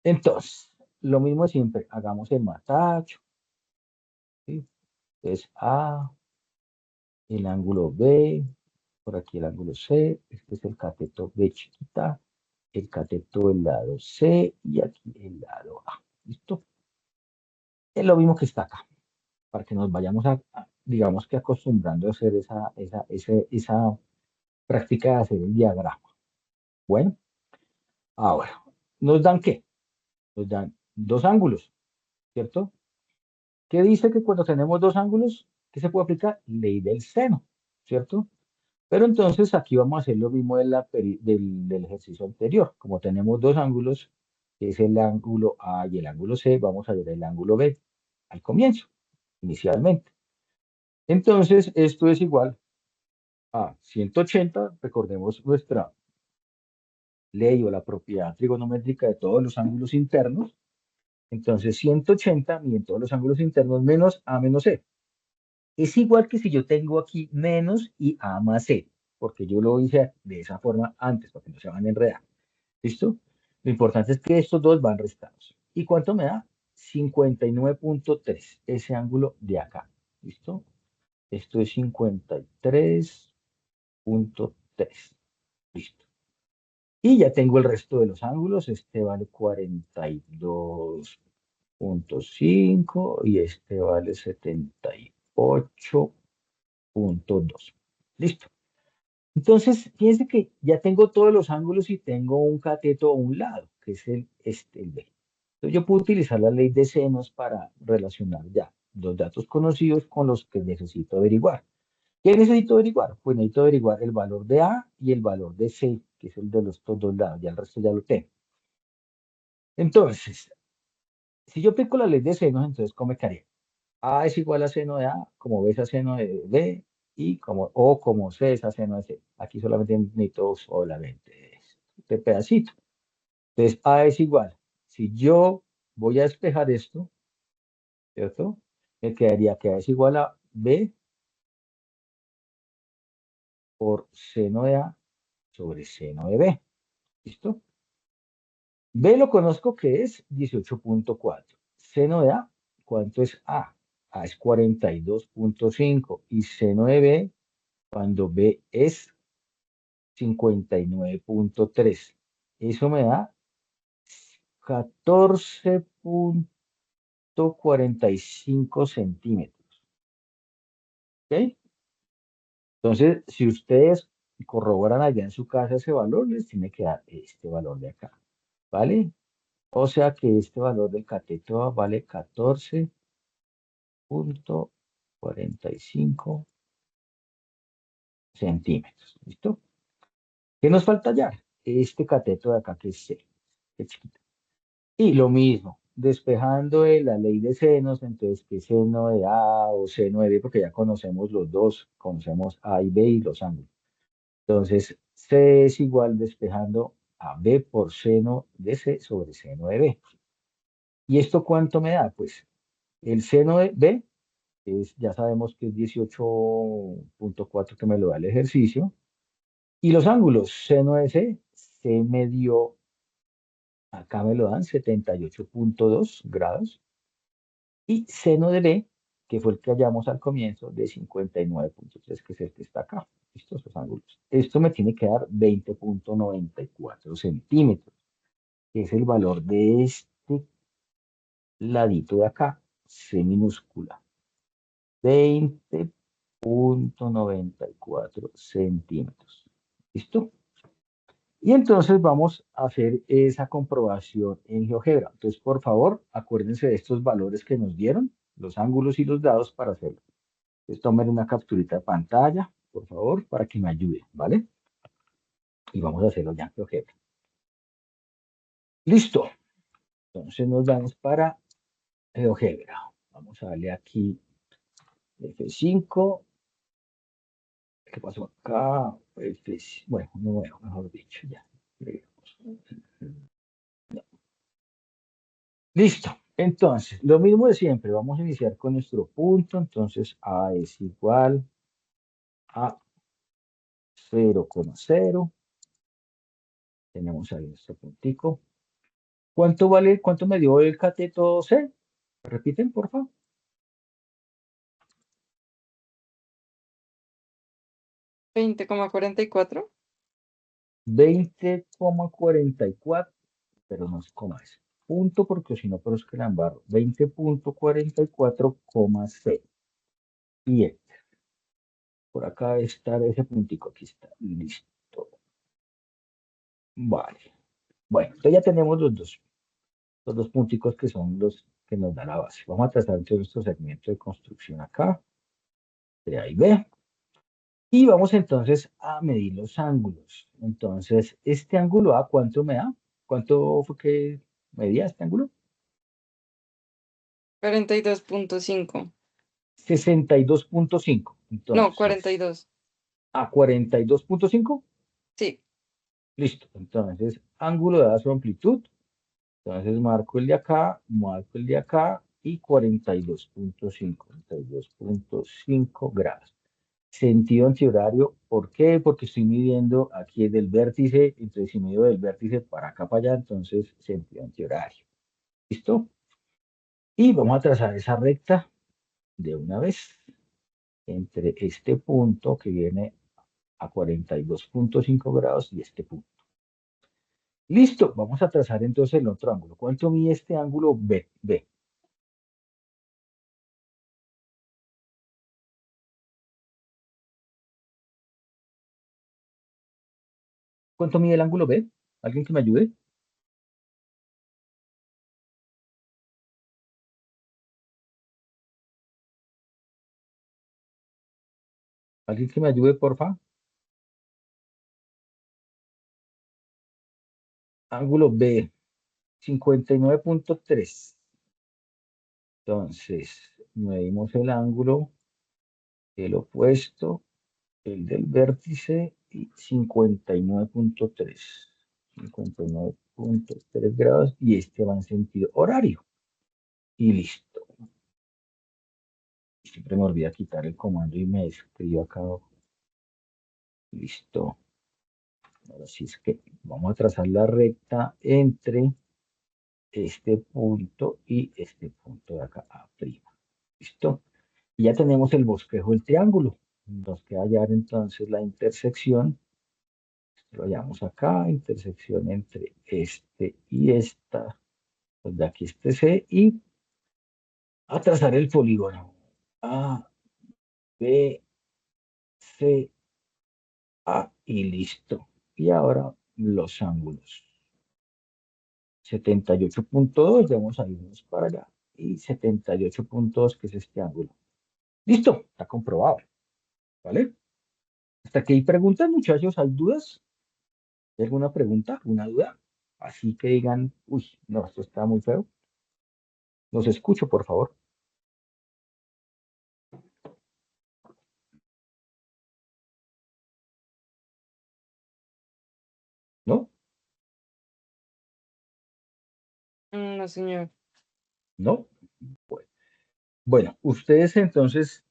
Speaker 1: Entonces, lo mismo siempre, hagamos el matacho. ¿Sí? Entonces, A, el ángulo B, por aquí el ángulo C, este es el cateto B chiquita, el cateto del lado C y aquí el lado A. ¿Listo? Es lo mismo que está acá, para que nos vayamos digamos que acostumbrando a hacer esa práctica de hacer el diagrama. Bueno, ahora, ¿nos dan qué? Nos dan dos ángulos, ¿cierto? ¿Qué dice que cuando tenemos dos ángulos, qué se puede aplicar? Ley del seno, ¿cierto? Pero entonces aquí vamos a hacer lo mismo del ejercicio anterior. Como tenemos dos ángulos, que es el ángulo A y el ángulo C, vamos a ver el ángulo B al comienzo, inicialmente. Entonces, esto es igual a 180, recordemos nuestra ley o la propiedad trigonométrica de todos los ángulos internos. Entonces, 180 miden todos los ángulos internos menos A menos C. Es igual que si yo tengo aquí menos y A más C, porque yo lo hice de esa forma antes, para que no se van a enredar. ¿Listo? Lo importante es que estos dos van restados. ¿Y cuánto me da? 59,3, ese ángulo de acá. ¿Listo? Esto es 53,3. Listo. Y ya tengo el resto de los ángulos. Este vale 42,5 y este vale 78,2. Listo. Entonces, fíjense que ya tengo todos los ángulos y tengo un cateto a un lado, que es el B. Entonces, yo puedo utilizar la ley de senos para relacionar ya los datos conocidos con los que necesito averiguar. ¿Qué necesito averiguar? Pues necesito averiguar el valor de A y el valor de C, que es el de los dos lados, ya el resto ya lo tengo. Entonces, si yo aplico la ley de senos, entonces, ¿cómo me quedaría? A es igual a seno de A, como B es a seno de B, y como C es a seno de C. Aquí solamente necesito solamente este pedacito. Entonces, A es igual. Si yo voy a despejar esto, ¿cierto? me quedaría que A es igual a B por seno de A sobre seno de B. ¿Listo? B lo conozco que es 18.4. Seno de A, ¿cuánto es A? A es 42.5. Y seno de B, cuando B es 59.3. Eso me da 14.45 centímetros. ¿Ok? Entonces, si ustedes corroboran allá en su casa ese valor, les tiene que dar este valor de acá. ¿Vale? O sea que este valor del cateto A vale 14.45 centímetros. ¿Listo? ¿Qué nos falta hallar? Este cateto de acá que es C. Que es chiquito. Y lo mismo, despejando de la ley de senos, entonces que seno de A o seno de B, porque ya conocemos los dos, conocemos A y B y los ángulos. Entonces, C es igual despejando a B por seno de C sobre seno de B. ¿Y esto cuánto me da? Pues el seno de B, ya sabemos que es 18.4 que me lo da el ejercicio. Y los ángulos, seno de C, C me dio, acá me lo dan 78.2 grados. Y seno de B, que fue el que hallamos al comienzo, de 59.3, que es el que está acá. Estos los ángulos. Esto me tiene que dar 20.94 centímetros, que es el valor de este ladito de acá, C minúscula. 20.94 centímetros. ¿Listo? Y entonces vamos a hacer esa comprobación en GeoGebra. Entonces, por favor, acuérdense de estos valores que nos dieron, los ángulos y los dados para hacerlo. Entonces, tomen una capturita de pantalla, por favor, para que me ayude, ¿vale? Y vamos a hacerlo ya en GeoGebra. Listo. Entonces nos vamos para GeoGebra. Vamos a darle aquí F5. ¿Qué pasó acá? F5. Bueno, no veo, mejor dicho, ya. Listo. Entonces, lo mismo de siempre. Vamos a iniciar con nuestro punto. Entonces, A es igual a 0,0. Tenemos ahí nuestro puntico. ¿Cuánto vale? ¿Cuánto me dio el cateto C? ¿Repiten, por favor?
Speaker 5: 20,44.
Speaker 1: 20,44. Pero no es coma, es punto, porque si no, pero es que la embarro. 20.44,6. Y por acá debe estar ese puntico. Aquí está. Listo. Vale. Bueno, entonces ya tenemos los dos punticos que son los que nos da la base. Vamos a trazar entonces nuestro segmento de construcción acá, de A y B. Y vamos entonces a medir los ángulos. Entonces, este ángulo A, ¿cuánto me da? ¿Cuánto fue que medía este ángulo?
Speaker 5: 42.5.
Speaker 1: 62.5.
Speaker 5: No,
Speaker 1: Entonces,
Speaker 5: 42.
Speaker 1: a 42.5.
Speaker 5: Sí.
Speaker 1: Listo. Entonces, ángulo dada su amplitud. Entonces, marco el de acá, marco el de acá y 42.5 grados. Sentido antihorario, ¿por qué? Porque estoy midiendo aquí del vértice, entonces si mido del vértice para acá para allá, entonces sentido antihorario. ¿Listo? Y vamos a trazar esa recta de una vez entre este punto que viene a 42.5 grados y este punto. Listo, vamos a trazar entonces el otro ángulo. ¿Cuánto mide este ángulo B? ¿Cuánto mide el ángulo B? ¿Alguien que me ayude? ¿Alguien que me ayude, porfa? Ángulo B, 59.3. Entonces, medimos el ángulo, el opuesto, el del vértice y 59.3. 59.3 grados y este va en sentido horario. Y listo. Siempre me olvida quitar el comando y me escribo acá abajo. Listo. Ahora sí es que vamos a trazar la recta entre este punto y este punto de acá, A'. ¿Listo? Y ya tenemos el bosquejo del triángulo. Nos queda hallar entonces la intersección. Lo hallamos acá, intersección entre este y esta. Pues de aquí este C y a trazar el polígono. A, B, C, A y listo. Y ahora los ángulos. 78.2, vamos a irnos para allá. Y 78.2, que es este ángulo. Listo, está comprobado. ¿Vale? Hasta que hay preguntas, muchachos, ¿hay dudas? ¿Hay alguna pregunta? ¿Alguna duda? Así que digan, uy, no, esto está muy feo. Los escucho, por favor. ¿No?
Speaker 5: No, señor.
Speaker 1: ¿No? Bueno, ustedes entonces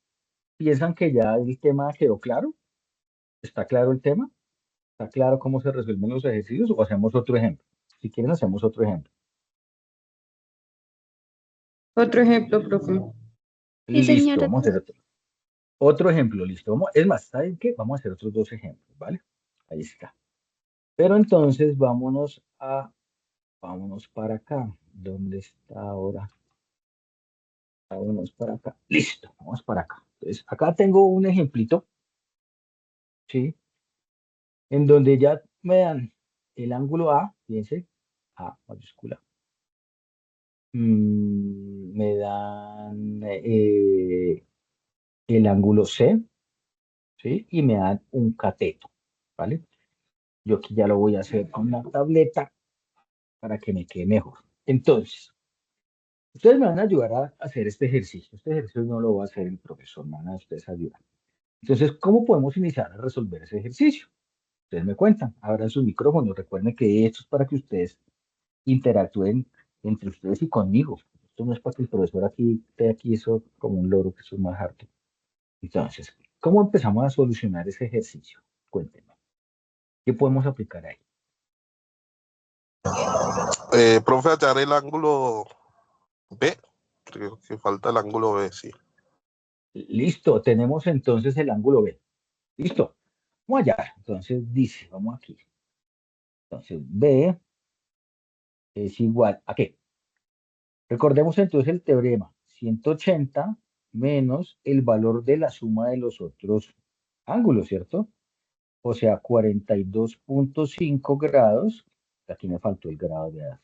Speaker 1: piensan que ya el tema quedó claro. ¿Está claro el tema? ¿Está claro cómo se resuelven los ejercicios o hacemos otro ejemplo? Si quieren, hacemos otro ejemplo.
Speaker 5: Otro ejemplo, profe.
Speaker 2: Sí,
Speaker 1: Listo,
Speaker 2: señora.
Speaker 1: vamos a hacer otro ejemplo, listo. Es más, ¿saben qué? Vamos a hacer otros dos ejemplos, ¿vale? Ahí está. Pero entonces vámonos para acá. ¿Dónde está ahora? Vámonos para acá. Listo, vamos para acá. Entonces, acá tengo un ejemplito, ¿sí? En donde ya me dan el ángulo A, fíjense, A mayúscula. Me dan el ángulo C, ¿sí? Y me dan un cateto, ¿vale? Yo aquí ya lo voy a hacer con una tableta para que me quede mejor. Entonces, ustedes me van a ayudar a hacer este ejercicio. Este ejercicio no lo va a hacer el profesor, me van a ustedes ayudar. Entonces, ¿cómo podemos iniciar a resolver ese ejercicio? Ustedes me cuentan, abran sus micrófonos. Recuerden que esto es para que ustedes interactúen entre ustedes y conmigo. Esto no es para que el profesor aquí esté aquí eso como un loro, que eso es más harto. Entonces, ¿cómo empezamos a solucionar ese ejercicio? Cuéntenme. ¿Qué podemos aplicar ahí?
Speaker 6: Profe, hallar el ángulo B. Creo que falta el ángulo B, sí.
Speaker 1: Listo, tenemos entonces el ángulo B. Listo. Vamos allá. Entonces dice, vamos aquí. Entonces B es igual a qué? Recordemos entonces el teorema. 180 menos el valor de la suma de los otros ángulos, ¿cierto? O sea, 42.5 grados. Aquí me faltó el grado de edad.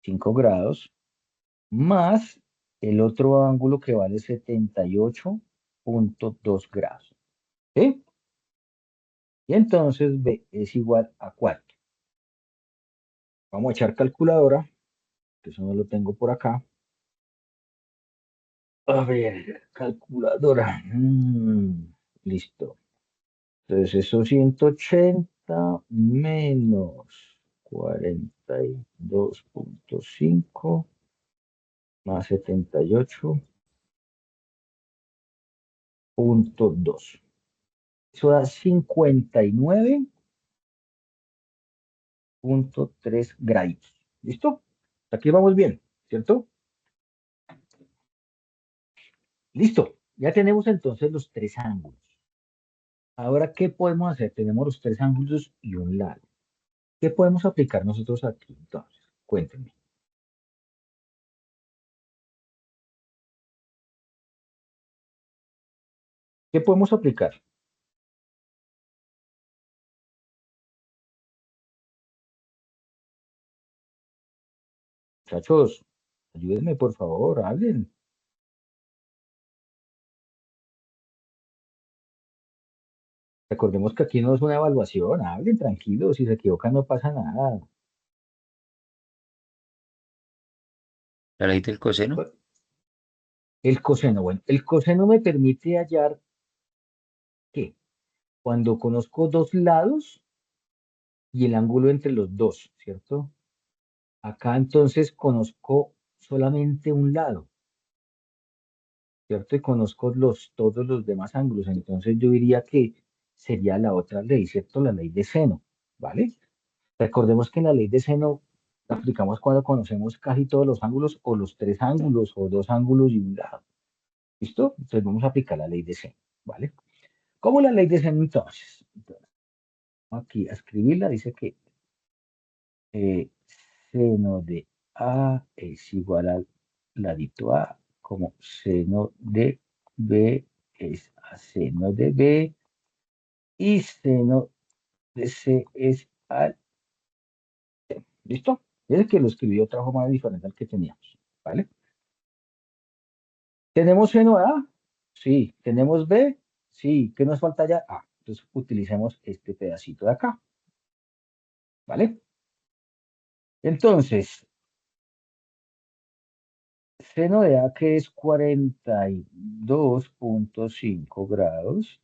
Speaker 1: 5 grados más el otro ángulo que vale 78.2 grados. ¿Sí? Y entonces B es igual a 4. Vamos a echar calculadora, que eso no lo tengo por acá. A ver, calculadora. Listo. Entonces eso 180 menos 42.5 más 78.2. Eso da 59.3 grados. ¿Listo? Aquí vamos bien, ¿cierto? Listo. Ya tenemos entonces los tres ángulos. Ahora, ¿qué podemos hacer? Tenemos los tres ángulos y un lado. ¿Qué podemos aplicar nosotros aquí entonces? Cuéntenme. ¿Qué podemos aplicar? Muchachos, ayúdenme por favor, hablen. Recordemos que aquí no es una evaluación, hablen tranquilos, si se equivocan no pasa nada.
Speaker 3: ¿La ley del coseno?
Speaker 1: El coseno, bueno, el coseno me permite hallar que cuando conozco dos lados y el ángulo entre los dos, ¿cierto? Acá entonces conozco solamente un lado, ¿cierto? Y conozco todos los demás ángulos. Entonces yo diría que sería la otra ley, ¿cierto? La ley de seno, ¿vale? Recordemos que en la ley de seno la aplicamos cuando conocemos casi todos los ángulos o los tres ángulos o dos ángulos y un lado. ¿Listo? Entonces vamos a aplicar la ley de seno, ¿vale? ¿Cómo la ley de seno entonces? Entonces, aquí a escribirla dice que seno de A es igual al ladito A, como seno de B es a seno de B, y seno de C es al C. ¿Listo? Es que lo escribí de otra forma diferente al que teníamos, ¿vale? ¿Tenemos seno de A? Sí. ¿Tenemos B? Sí. ¿Qué nos falta ya? A. Entonces utilicemos este pedacito de acá, ¿vale? Entonces, seno de A, que es 42.5 grados,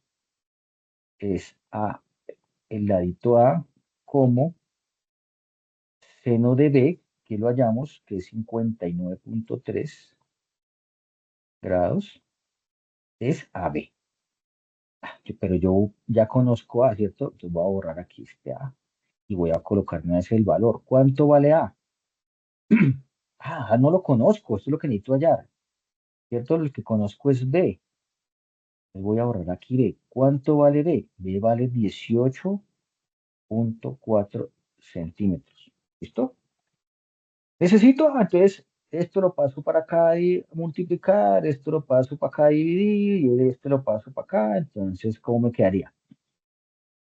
Speaker 1: es A, el ladito A, como seno de B, que lo hallamos, que es 59.3 grados, es AB. Pero yo ya conozco A, ¿cierto? Entonces voy a borrar aquí este A y voy a colocarme ese el valor. ¿Cuánto vale A? No lo conozco, esto es lo que necesito hallar, ¿cierto? Lo que conozco es B. Les voy a borrar aquí B. ¿Cuánto vale B? B vale 18.4 centímetros. ¿Listo? Necesito, entonces, esto lo paso para acá y multiplicar, esto lo paso para acá y dividir, y esto lo paso para acá. Entonces, ¿cómo me quedaría?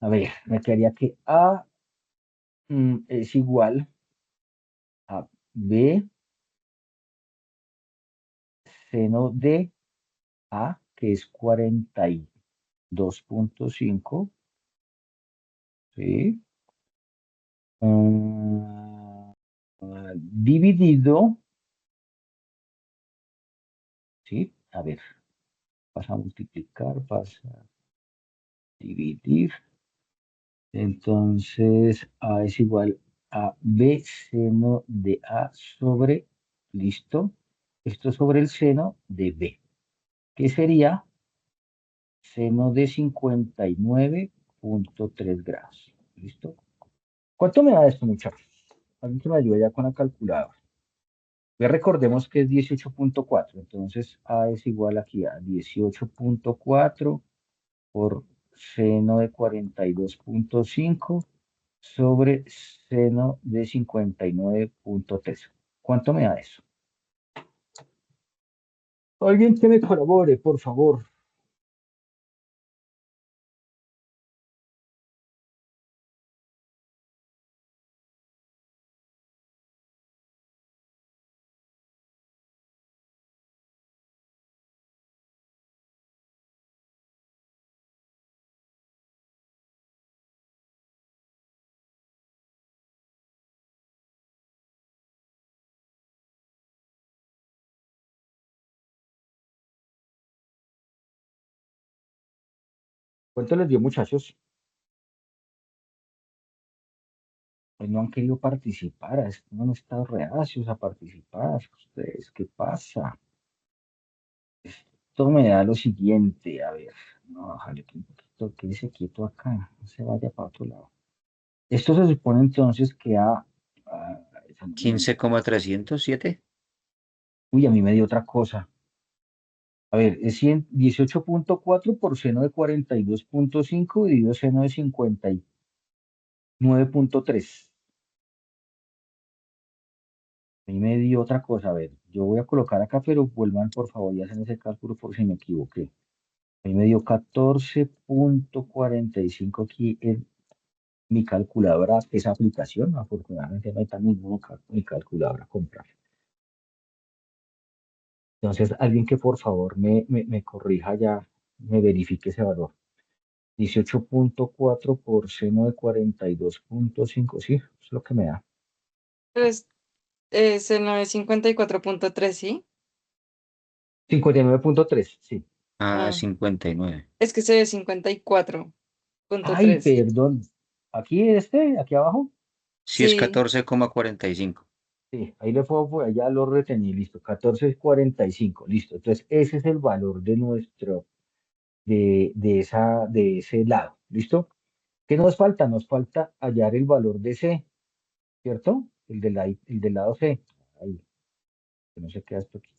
Speaker 1: A ver, me quedaría que A es igual a B seno de A, que es 42.5, ¿sí? Dividido, ¿sí? A ver, pasa a multiplicar, pasa a dividir. Entonces, A es igual a B seno de A sobre, listo, esto sobre el seno de B, que sería seno de 59.3 grados. ¿Listo? ¿Cuánto me da esto, muchachos? Alguien que me ayude ya con la calculadora. Ya recordemos que es 18.4, entonces A es igual aquí a 18.4 por seno de 42.5 sobre seno de 59.3. ¿Cuánto me da eso? Alguien que me colabore, por favor. ¿Cuánto les dio, muchachos? Pues no han querido participar, no han estado reacios a participar. Ustedes, ¿qué pasa? Esto me da lo siguiente, a ver, no, bájale un poquito, quédese quieto acá, no se vaya para otro lado. Esto se supone entonces que esa no me dio.
Speaker 3: 15,307.
Speaker 1: Uy, a mí me dio otra cosa. A ver, es 18.4 por seno de 42.5 dividido seno de 59.3. A mí me dio otra cosa. A ver, yo voy a colocar acá, pero vuelvan por favor y hacen ese cálculo por si me equivoqué. A mí me dio 14.45 aquí en mi calculadora, esa aplicación. Afortunadamente no hay también mi calculadora a comprar. Entonces, alguien que por favor me corrija ya, me verifique ese valor. 18.4 por seno de 42.5, sí, es lo que me da.
Speaker 5: Pues, seno de 54.3, ¿sí?
Speaker 1: 59.3, sí.
Speaker 3: Ah,
Speaker 5: Ah,
Speaker 3: 59.
Speaker 5: es que se ve 54.3.
Speaker 1: Ay, perdón. Aquí aquí abajo.
Speaker 3: Sí, es
Speaker 5: Sí,
Speaker 3: 14,45.
Speaker 1: Sí, ahí le puedo, pues, ya lo retení, listo, 14,45, listo. Entonces, ese es el valor de de ese lado, ¿listo? ¿Qué nos falta? Nos falta hallar el valor de C, ¿cierto? El del lado C. Ahí, que no se queda esto aquí.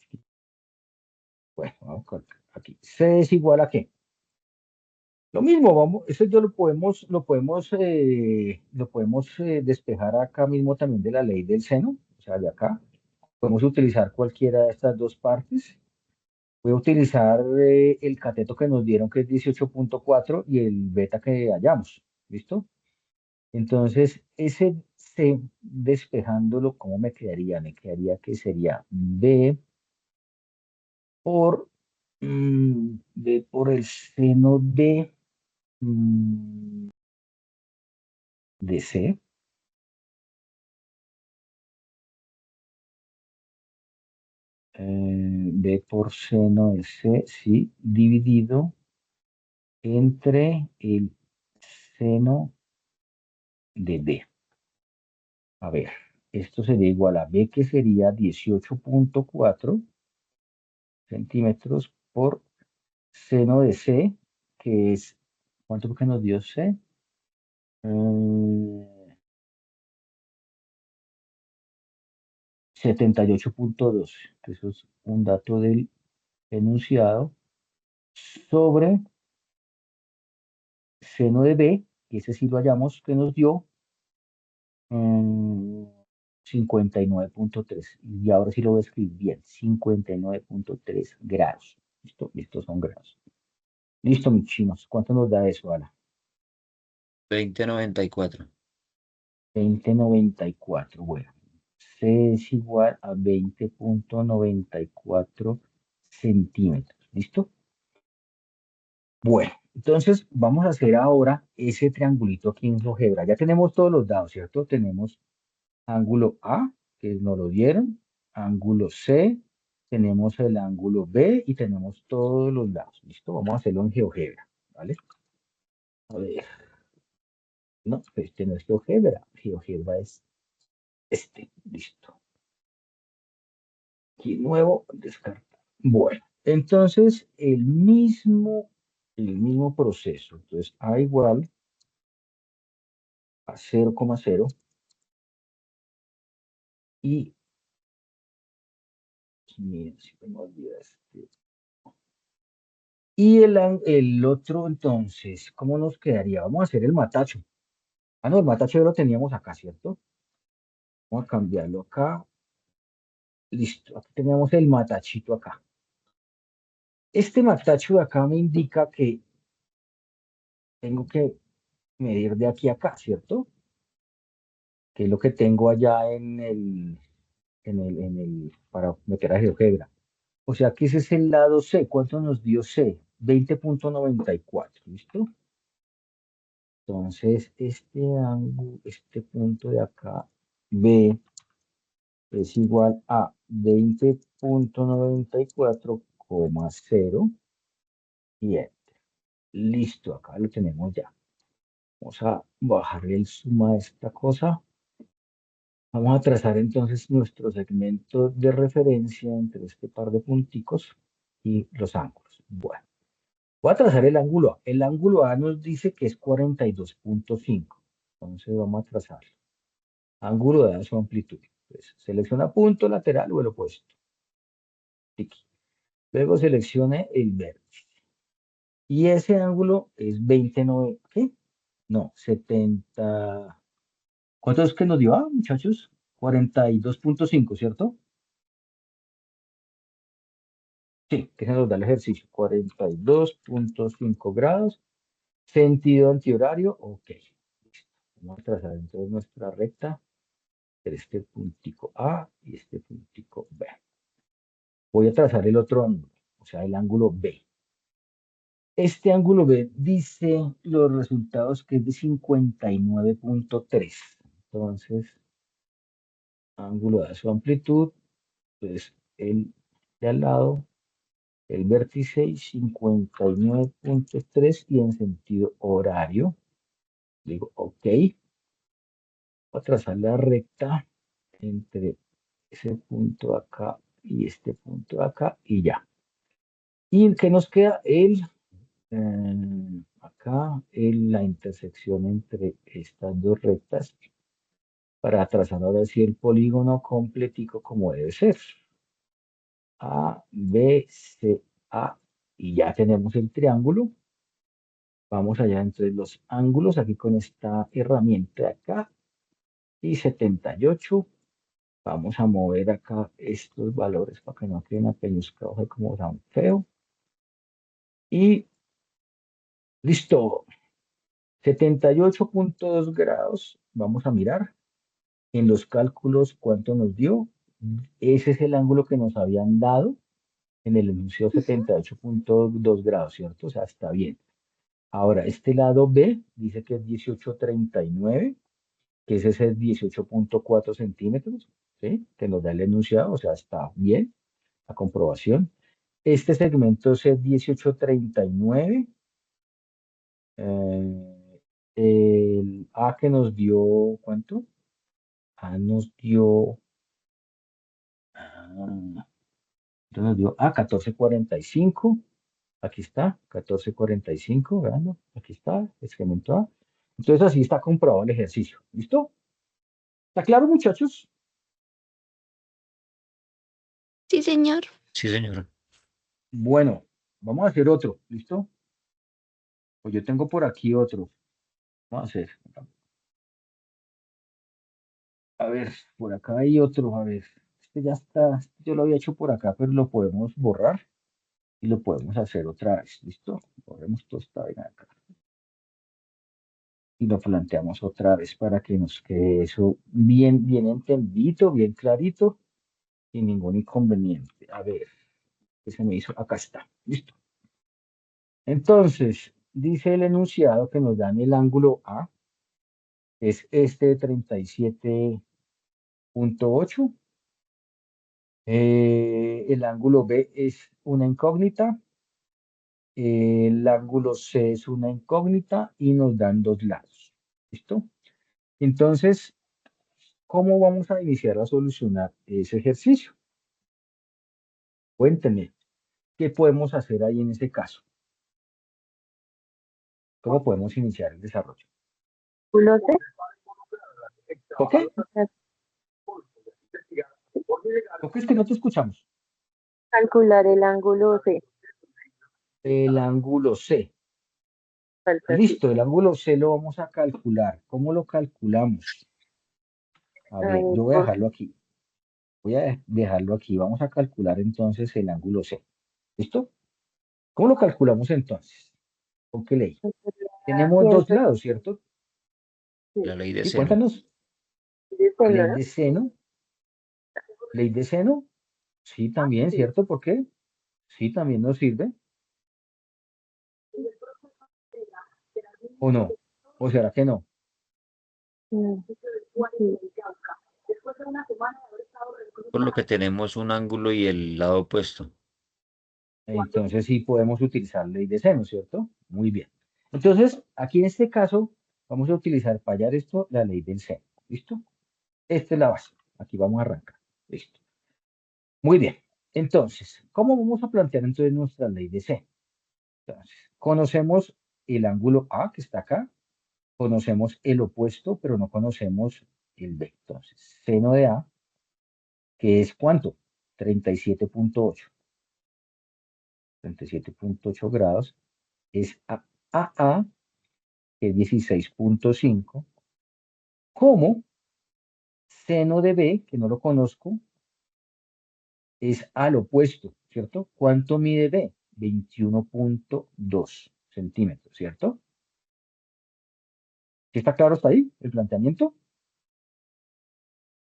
Speaker 1: Bueno, vamos a colocar aquí. C es igual a qué. Lo mismo, vamos, eso ya lo podemos despejar acá mismo también de la ley del seno, o sea, de acá. Podemos utilizar cualquiera de estas dos partes. Voy a utilizar el cateto que nos dieron, que es 18,4, y el beta que hallamos. ¿Listo? Entonces, ese C, despejándolo, ¿cómo me quedaría? Me quedaría que sería por, B por el seno mm, de C. B por seno de C, sí, dividido entre el seno de B. A ver, esto sería igual a B, que sería 18,4 centímetros por seno de C, que es, ¿cuánto fue que nos dio C? 78,2. Eso es un dato del enunciado sobre seno de B, que ese sí lo hallamos, que nos dio 59,3. Y ahora sí lo voy a escribir bien, 59,3 grados. ¿Listo? Estos son grados. Listo, mis chinos. ¿Cuánto nos da eso, Ala?
Speaker 3: 20,94.
Speaker 1: 20,94. Bueno, C es igual a 20,94 centímetros. ¿Listo? Bueno, entonces vamos a hacer ahora ese triangulito aquí en GeoGebra. Ya tenemos todos los dados, ¿cierto? Tenemos ángulo A, que nos lo dieron, ángulo C, tenemos el ángulo B y tenemos todos los lados. ¿Listo? Vamos a hacerlo en GeoGebra, ¿vale? A ver. No, este no es GeoGebra. GeoGebra es este. Listo. Aquí nuevo, descarta. Bueno, entonces el mismo proceso. Entonces A igual a 0,0 y miren, si me olvida este. Y el otro, entonces, ¿cómo nos quedaría? Vamos a hacer el matacho. Ah, no, el matacho ya lo teníamos acá, ¿cierto? Vamos a cambiarlo acá. Listo, aquí teníamos el matachito acá. Este matacho de acá me indica que tengo que medir de aquí a acá, ¿cierto? Que es lo que tengo allá para meter a GeoGebra. O sea que ese es el lado C. ¿Cuánto nos dio C? 20,94, ¿listo? Entonces, este ángulo, este punto de acá, B, es igual a 20,94,0 y enter. Listo, acá lo tenemos ya. Vamos a bajarle el suma a esta cosa. Vamos a trazar entonces nuestro segmento de referencia entre este par de punticos y los ángulos. Bueno, voy a trazar el ángulo A. El ángulo A nos dice que es 42,5. Entonces vamos a trazarlo. Ángulo de su amplitud. Entonces, selecciona punto lateral o el opuesto. Tiki. Luego seleccione el vértice. Y ese ángulo es 29, ¿qué? No, 70. ¿Cuánto es que nos dio, muchachos? 42,5, ¿cierto? Sí, que se nos da el ejercicio. 42,5 grados. Sentido antihorario, ok. Listo. Vamos a trazar entonces nuestra recta entre este puntico A y este puntico B. Voy a trazar el otro ángulo, o sea, el ángulo B. Este ángulo B dice los resultados que es de 59,3. Entonces, ángulo da su amplitud, pues el de al lado, el vértice 59,3 y en sentido horario. Digo, ok. Voy a trazar la recta entre ese punto acá y este punto acá y ya. ¿Y qué nos queda? Acá, la intersección entre estas dos rectas para trazar ahora sí el polígono completico como debe ser. A, B, C, A. Y ya tenemos el triángulo. Vamos allá entre los ángulos, aquí con esta herramienta de acá. Y 78. Vamos a mover acá estos valores para que no queden apeñuscados ahí como tan feo. Y listo. 78.2 grados. Vamos a mirar en los cálculos cuánto nos dio. Ese es el ángulo que nos habían dado en el enunciado, 78.2 grados, ¿cierto? O sea, está bien. Ahora, este lado B dice que es 18.39, que ese es 18.4 centímetros, ¿sí? Que nos da el enunciado, o sea, está bien, la comprobación. Este segmento es 18.39. El A que nos dio, ¿cuánto? A nos dio, entonces nos dio 14.45. Aquí está, 14.45, veanlo. Aquí está, segmento A. Entonces así está comprobado el ejercicio. ¿Listo? ¿Está claro, muchachos?
Speaker 2: Sí, señor.
Speaker 3: Sí, señor.
Speaker 1: Bueno, vamos a hacer otro. ¿Listo? Pues yo tengo por aquí otro. Vamos a hacer. A ver, por acá hay otro. A ver, este ya está. Yo lo había hecho por acá, pero lo podemos borrar y lo podemos hacer otra vez. ¿Listo? Borremos toda esta vaina de acá. Y lo planteamos otra vez para que nos quede eso bien, bien entendido, bien clarito, sin ningún inconveniente. A ver, ¿qué se me hizo? Acá está. Listo. Entonces, dice el enunciado que nos dan el ángulo A, es este de 37.8. El ángulo B es una incógnita. El ángulo C es una incógnita y nos dan dos lados. ¿Listo? Entonces, ¿cómo vamos a iniciar a solucionar ese ejercicio? Cuéntenme, ¿qué podemos hacer ahí en ese caso? ¿Cómo podemos iniciar el desarrollo?
Speaker 4: Ángulo C,
Speaker 1: ¿Ok? ¿Ok? Es que no te escuchamos.
Speaker 4: calcular el ángulo C.
Speaker 1: El ángulo C.
Speaker 4: Falta así.
Speaker 1: Listo, el ángulo C lo vamos a calcular. ¿Cómo lo calculamos? A ver, yo voy a
Speaker 4: Por
Speaker 1: dejarlo aquí. Voy a dejarlo aquí. Vamos a calcular entonces el ángulo C. ¿Listo? ¿Cómo lo calculamos entonces? ¿Con qué ley? Tenemos dos lados, ¿cierto?
Speaker 3: La ley de
Speaker 1: Sí,
Speaker 3: seno.
Speaker 1: cuéntanos. Ley de seno. Ley de seno. Sí, también, ¿cierto? ¿Por qué? Sí, también nos sirve. ¿O no? ¿O será que no?
Speaker 3: Por lo que tenemos un ángulo y el lado opuesto.
Speaker 1: Entonces sí podemos utilizar ley de seno, ¿cierto? Muy bien. Entonces, aquí en este caso, vamos a utilizar para hallar esto, la ley del seno. ¿Listo? Esta es la base. Aquí vamos a arrancar. Listo. Muy bien. Entonces, ¿cómo vamos a plantear entonces nuestra ley de seno? Entonces, conocemos el ángulo A que está acá, conocemos el opuesto, pero no conocemos el B. Entonces, seno de A, que es ¿cuánto? 37.8. 37.8 grados, es AA, que es 16.5, como seno de B, que no lo conozco, es al opuesto, ¿cierto? ¿Cuánto mide B? 21.2 centímetros, ¿cierto? ¿Sí está claro hasta ahí el planteamiento?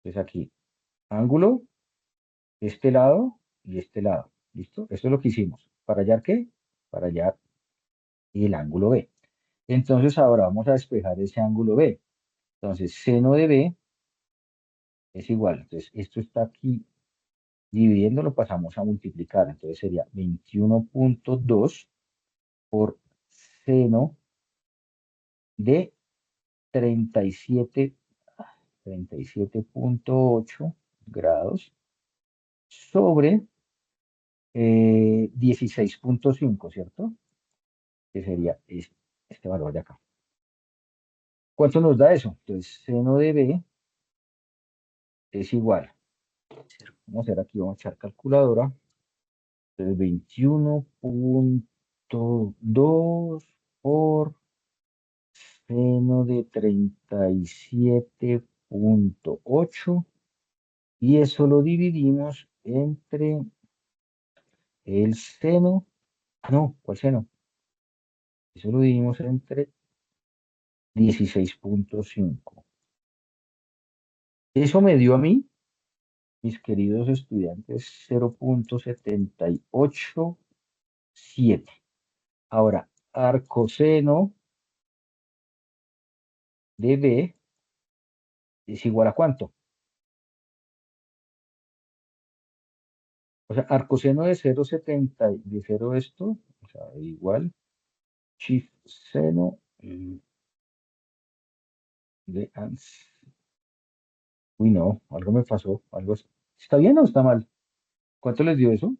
Speaker 1: Entonces aquí, ángulo, este lado y este lado, ¿listo? Esto es lo que hicimos. ¿Para hallar qué? Para hallar el ángulo B. Entonces ahora vamos a despejar ese ángulo B. Entonces, seno de B es igual. Entonces, esto está aquí dividiendo, lo pasamos a multiplicar. Entonces sería 21.2 por seno de 37.8 grados sobre 16.5, ¿cierto? Que sería este valor de acá. ¿Cuánto nos da eso? Entonces, seno de B es igual. Vamos a hacer aquí, vamos a echar calculadora. Entonces, 21.2 por seno de 37.8. Y eso lo dividimos entre el seno. No, ¿cuál seno? Eso lo dividimos entre 16.5. Eso me dio a mí, mis queridos estudiantes, 0.787. Ahora, arcoseno de B es igual a ¿cuánto? O sea, arcoseno de 0.70, de 0 esto, o sea, igual, shift seno de ans. Uy, no, algo me pasó, ¿está bien o está mal? ¿Cuánto les dio eso?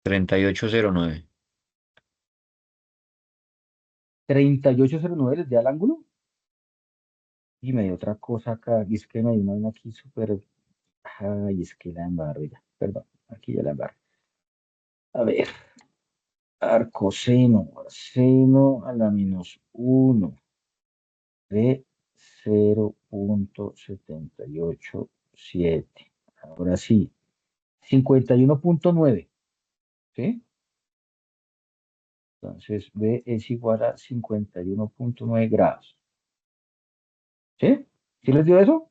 Speaker 3: 3809.
Speaker 1: 3809 les dio al ángulo. Y me dio otra cosa acá, y es que me dio una aquí súper. Ay, es que la embarro ya. Perdón, aquí ya la embarro. A ver, arcoseno, seno a la -1 de 0.787. Ahora sí, 51.9. ¿Sí? Entonces, B es igual a 51.9 grados. ¿Sí? ¿Sí les dio eso?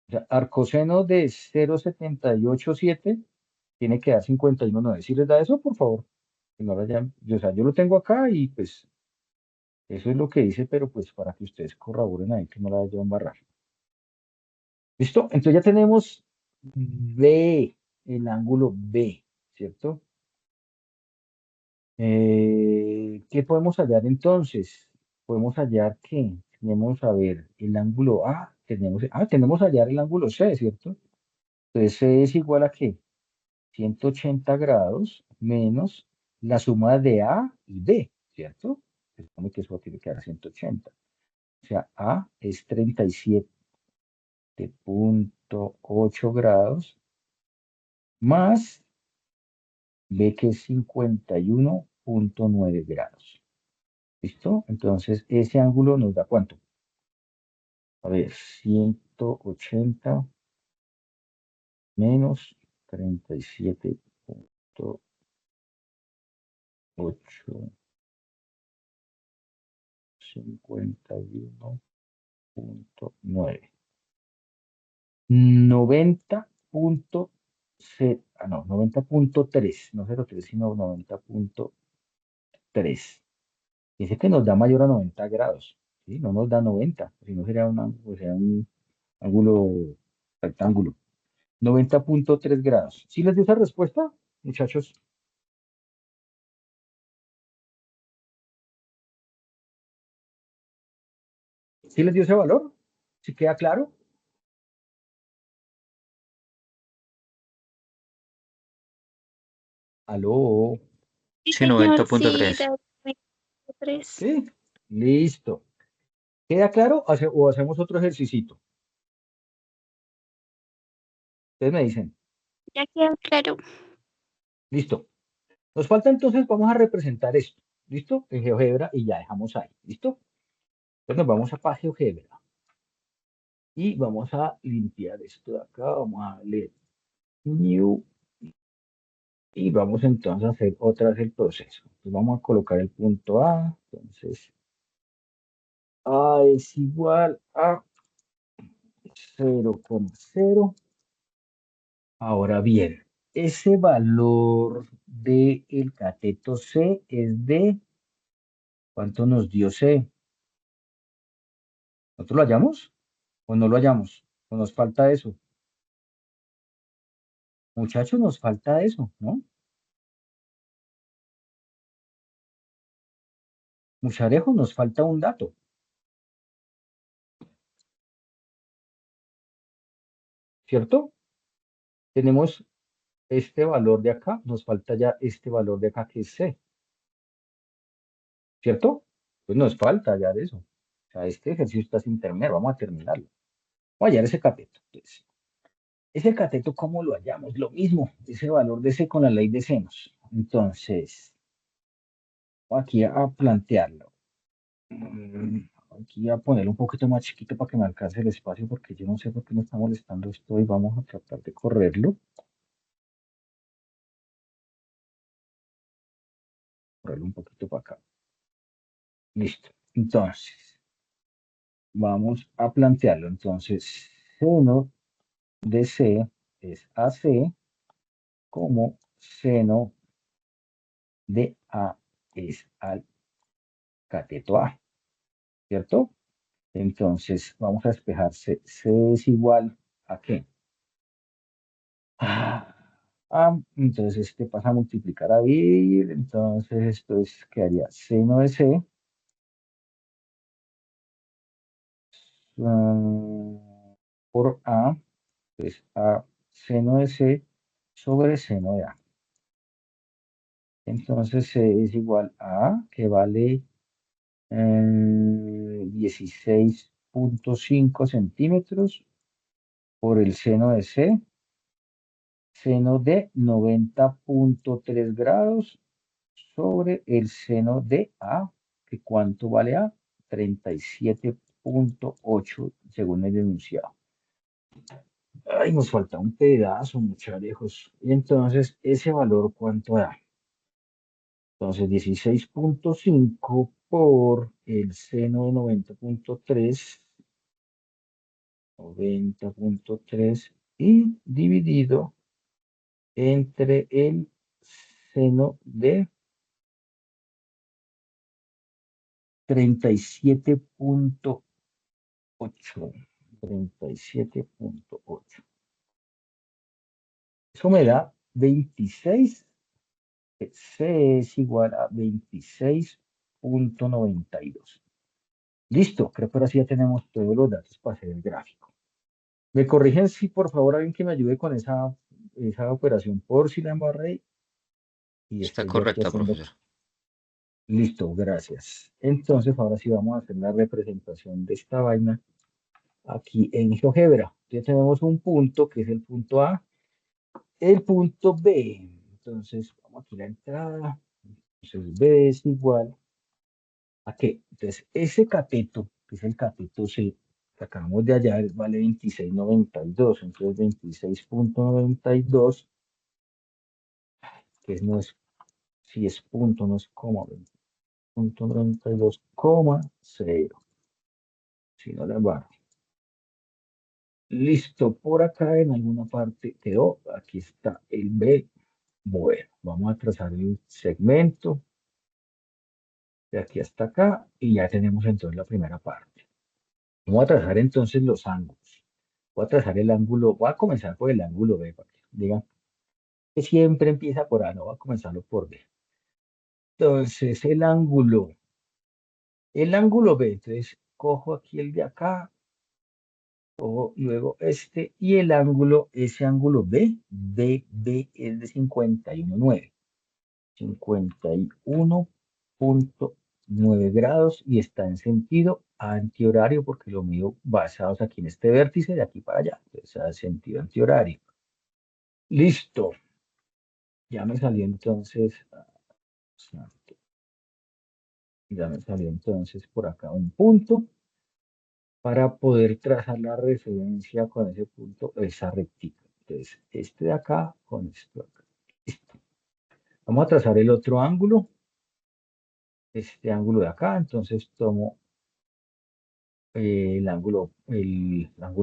Speaker 1: O sea, arcoseno de 0.787 tiene que dar 51.9. ¿Sí les da eso, por favor? Que no o sea, yo lo tengo acá y pues eso es lo que dice, pero pues para que ustedes corroboren ahí que no la vayan a embarrar. ¿Listo? Entonces ya tenemos B, el ángulo B, ¿cierto? ¿Qué podemos hallar entonces? Podemos hallar que tenemos, a ver, el ángulo A, tenemos hallar el ángulo C, ¿cierto? Entonces C es igual a ¿qué? 180 grados menos la suma de A y B, ¿cierto? Se supone que eso tiene que dar 180. O sea, A es 37.8 grados más B que es 51.9 grados. ¿Listo? Entonces, ese ángulo nos da ¿cuánto? A ver, 180 menos 37.8. 51.9. 90.3, no 0.3, sino 90.3. Dice que nos da mayor a 90 grados, ¿sí? No nos da 90, si no sería un ángulo rectángulo. 90.3 grados. ¿Sí les dio esa respuesta, muchachos? ¿Sí les dio ese valor? ¿Sí queda claro?
Speaker 2: Sí,
Speaker 3: Sí,
Speaker 1: ¿Aló?
Speaker 2: señor, sí,
Speaker 3: 90.3.
Speaker 2: da 3.
Speaker 1: ¿Sí? Listo. ¿Queda claro? ¿O hacemos otro ejercicio? Ustedes me dicen.
Speaker 2: Ya quedó claro.
Speaker 1: Listo. Nos falta entonces, vamos a representar esto. ¿Listo? En GeoGebra y ya dejamos ahí. ¿Listo? Entonces nos vamos a GeoGebra. Y vamos a limpiar esto de acá. Vamos a leer New. Y vamos entonces a hacer otra vez el proceso. Entonces vamos a colocar el punto A. Entonces, A es igual a 0,0. Ahora bien, ese valor del cateto C es de, ¿cuánto nos dio C? ¿Nosotros lo hallamos? ¿O no lo hallamos? ¿O nos falta eso? Muchachos, nos falta eso, ¿no? Mucharejo, nos falta un dato. ¿Cierto? Tenemos este valor de acá, nos falta ya este valor de acá que es C. ¿Cierto? Pues nos falta hallar eso. O sea, este ejercicio está sin terminar, vamos a terminarlo. Vamos a hallar ese cateto. Entonces, ese cateto, ¿cómo lo hallamos? Lo mismo, ese valor de C con la ley de senos. Entonces, voy aquí a plantearlo. Aquí a ponerlo un poquito más chiquito para que me alcance el espacio, porque yo no sé por qué me está molestando esto y vamos a tratar de correrlo. Correrlo un poquito para acá. Listo. Entonces, vamos a plantearlo. Entonces, seno de C es AC, como seno de A es al cateto A, ¿cierto? Entonces, vamos a despejar C. C es igual a ¿qué? Entonces este pasa a multiplicar a dividir, entonces esto quedaría seno de C por A, pues A seno de C sobre seno de A. Entonces C es igual a A, que vale 16.5 centímetros por el seno de C, seno de 90.3 grados sobre el seno de A, que cuánto vale A, 37.8 según el enunciado. Ay, nos falta un pedazo, muchachos. Y entonces, ¿ese valor cuánto da? Entonces, 16.5 por el seno de 90.3 y dividido entre el seno de 37.8. 37.8. Eso me da 26. C es igual a 26.92. Listo, creo que ahora sí ya tenemos todos los datos para hacer el gráfico. ¿Me corrigen si por favor alguien que me ayude con esa operación por si la embarré? Y
Speaker 3: Está
Speaker 1: estoy yo aquí
Speaker 3: correcta,
Speaker 1: haciendo.
Speaker 3: profesor.
Speaker 1: Listo, gracias. Entonces ahora sí vamos a hacer la representación de esta vaina aquí en GeoGebra. Ya tenemos un punto que es el punto A, el punto B. Entonces vamos aquí a la entrada. Entonces B es igual a qué. Entonces ese cateto, que es el cateto C, que acabamos de hallar, vale 26.92. Entonces 26.92, que no es, si es punto, no es coma, 20.92,0. Si no la barra. Listo, por acá en alguna parte quedó. Aquí está el B. Bueno, vamos a trazar el segmento de aquí hasta acá y ya tenemos entonces la primera parte. Vamos a trazar entonces los ángulos. Voy a trazar el ángulo, voy a comenzar por el ángulo B, para que digan que siempre empieza por A, no voy a comenzarlo por B. Entonces el ángulo B, entonces cojo aquí el de acá, cojo luego este y el ángulo, ese ángulo B es de 51.9. 51.9 grados y está en sentido antihorario porque lo mido basados aquí en este vértice de aquí para allá. Entonces, en sentido antihorario. Listo. Ya me salió entonces. Ya me salió entonces por acá un punto para poder trazar la referencia con ese punto, esa rectica. Entonces, este de acá con esto de acá. Listo. Vamos a trazar el otro ángulo. Este ángulo de acá. Entonces tomo el ángulo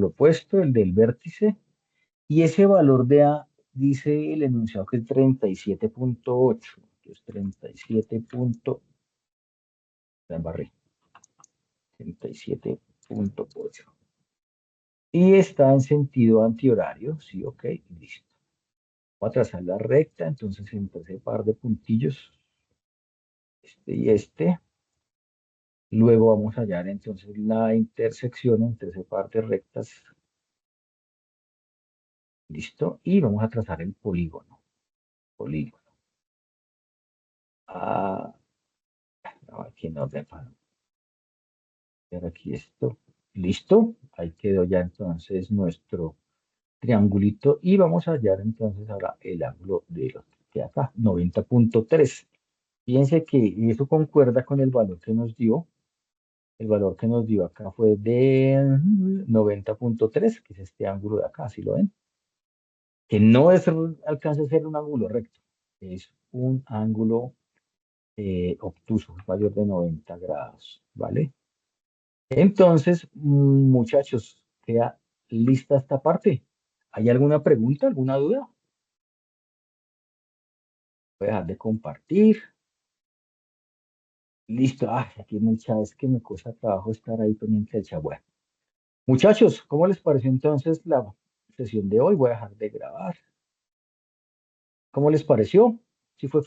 Speaker 1: opuesto, el del vértice, y ese valor de A dice el enunciado que es 37.8. Entonces 37.8. Y está en sentido antihorario, sí, ok, listo. Voy a trazar la recta, entonces entre ese par de puntillos, este y este, Luego vamos a hallar entonces la intersección entre esas partes rectas. Listo. Y vamos a trazar el polígono. Polígono. Ah, no, aquí no me aquí esto. Listo. Ahí quedó ya entonces nuestro triangulito. Y vamos a hallar entonces ahora el ángulo de acá, 90.3. Fíjense que eso concuerda con el valor que nos dio. El valor que nos dio acá fue de 90.3, que es este ángulo de acá, ¿sí lo ven? Que no es, alcanza a ser un ángulo recto, es un ángulo obtuso, mayor de 90 grados, ¿vale? Entonces, muchachos, queda lista esta parte. ¿Hay alguna pregunta, alguna duda? Voy a dejar de compartir. Listo. Aquí en el chat es que me cuesta trabajo estar ahí pendiente del chat. Bueno, muchachos, ¿cómo les pareció entonces la sesión de hoy? Voy a dejar de grabar. ¿Cómo les pareció? ¿Sí fue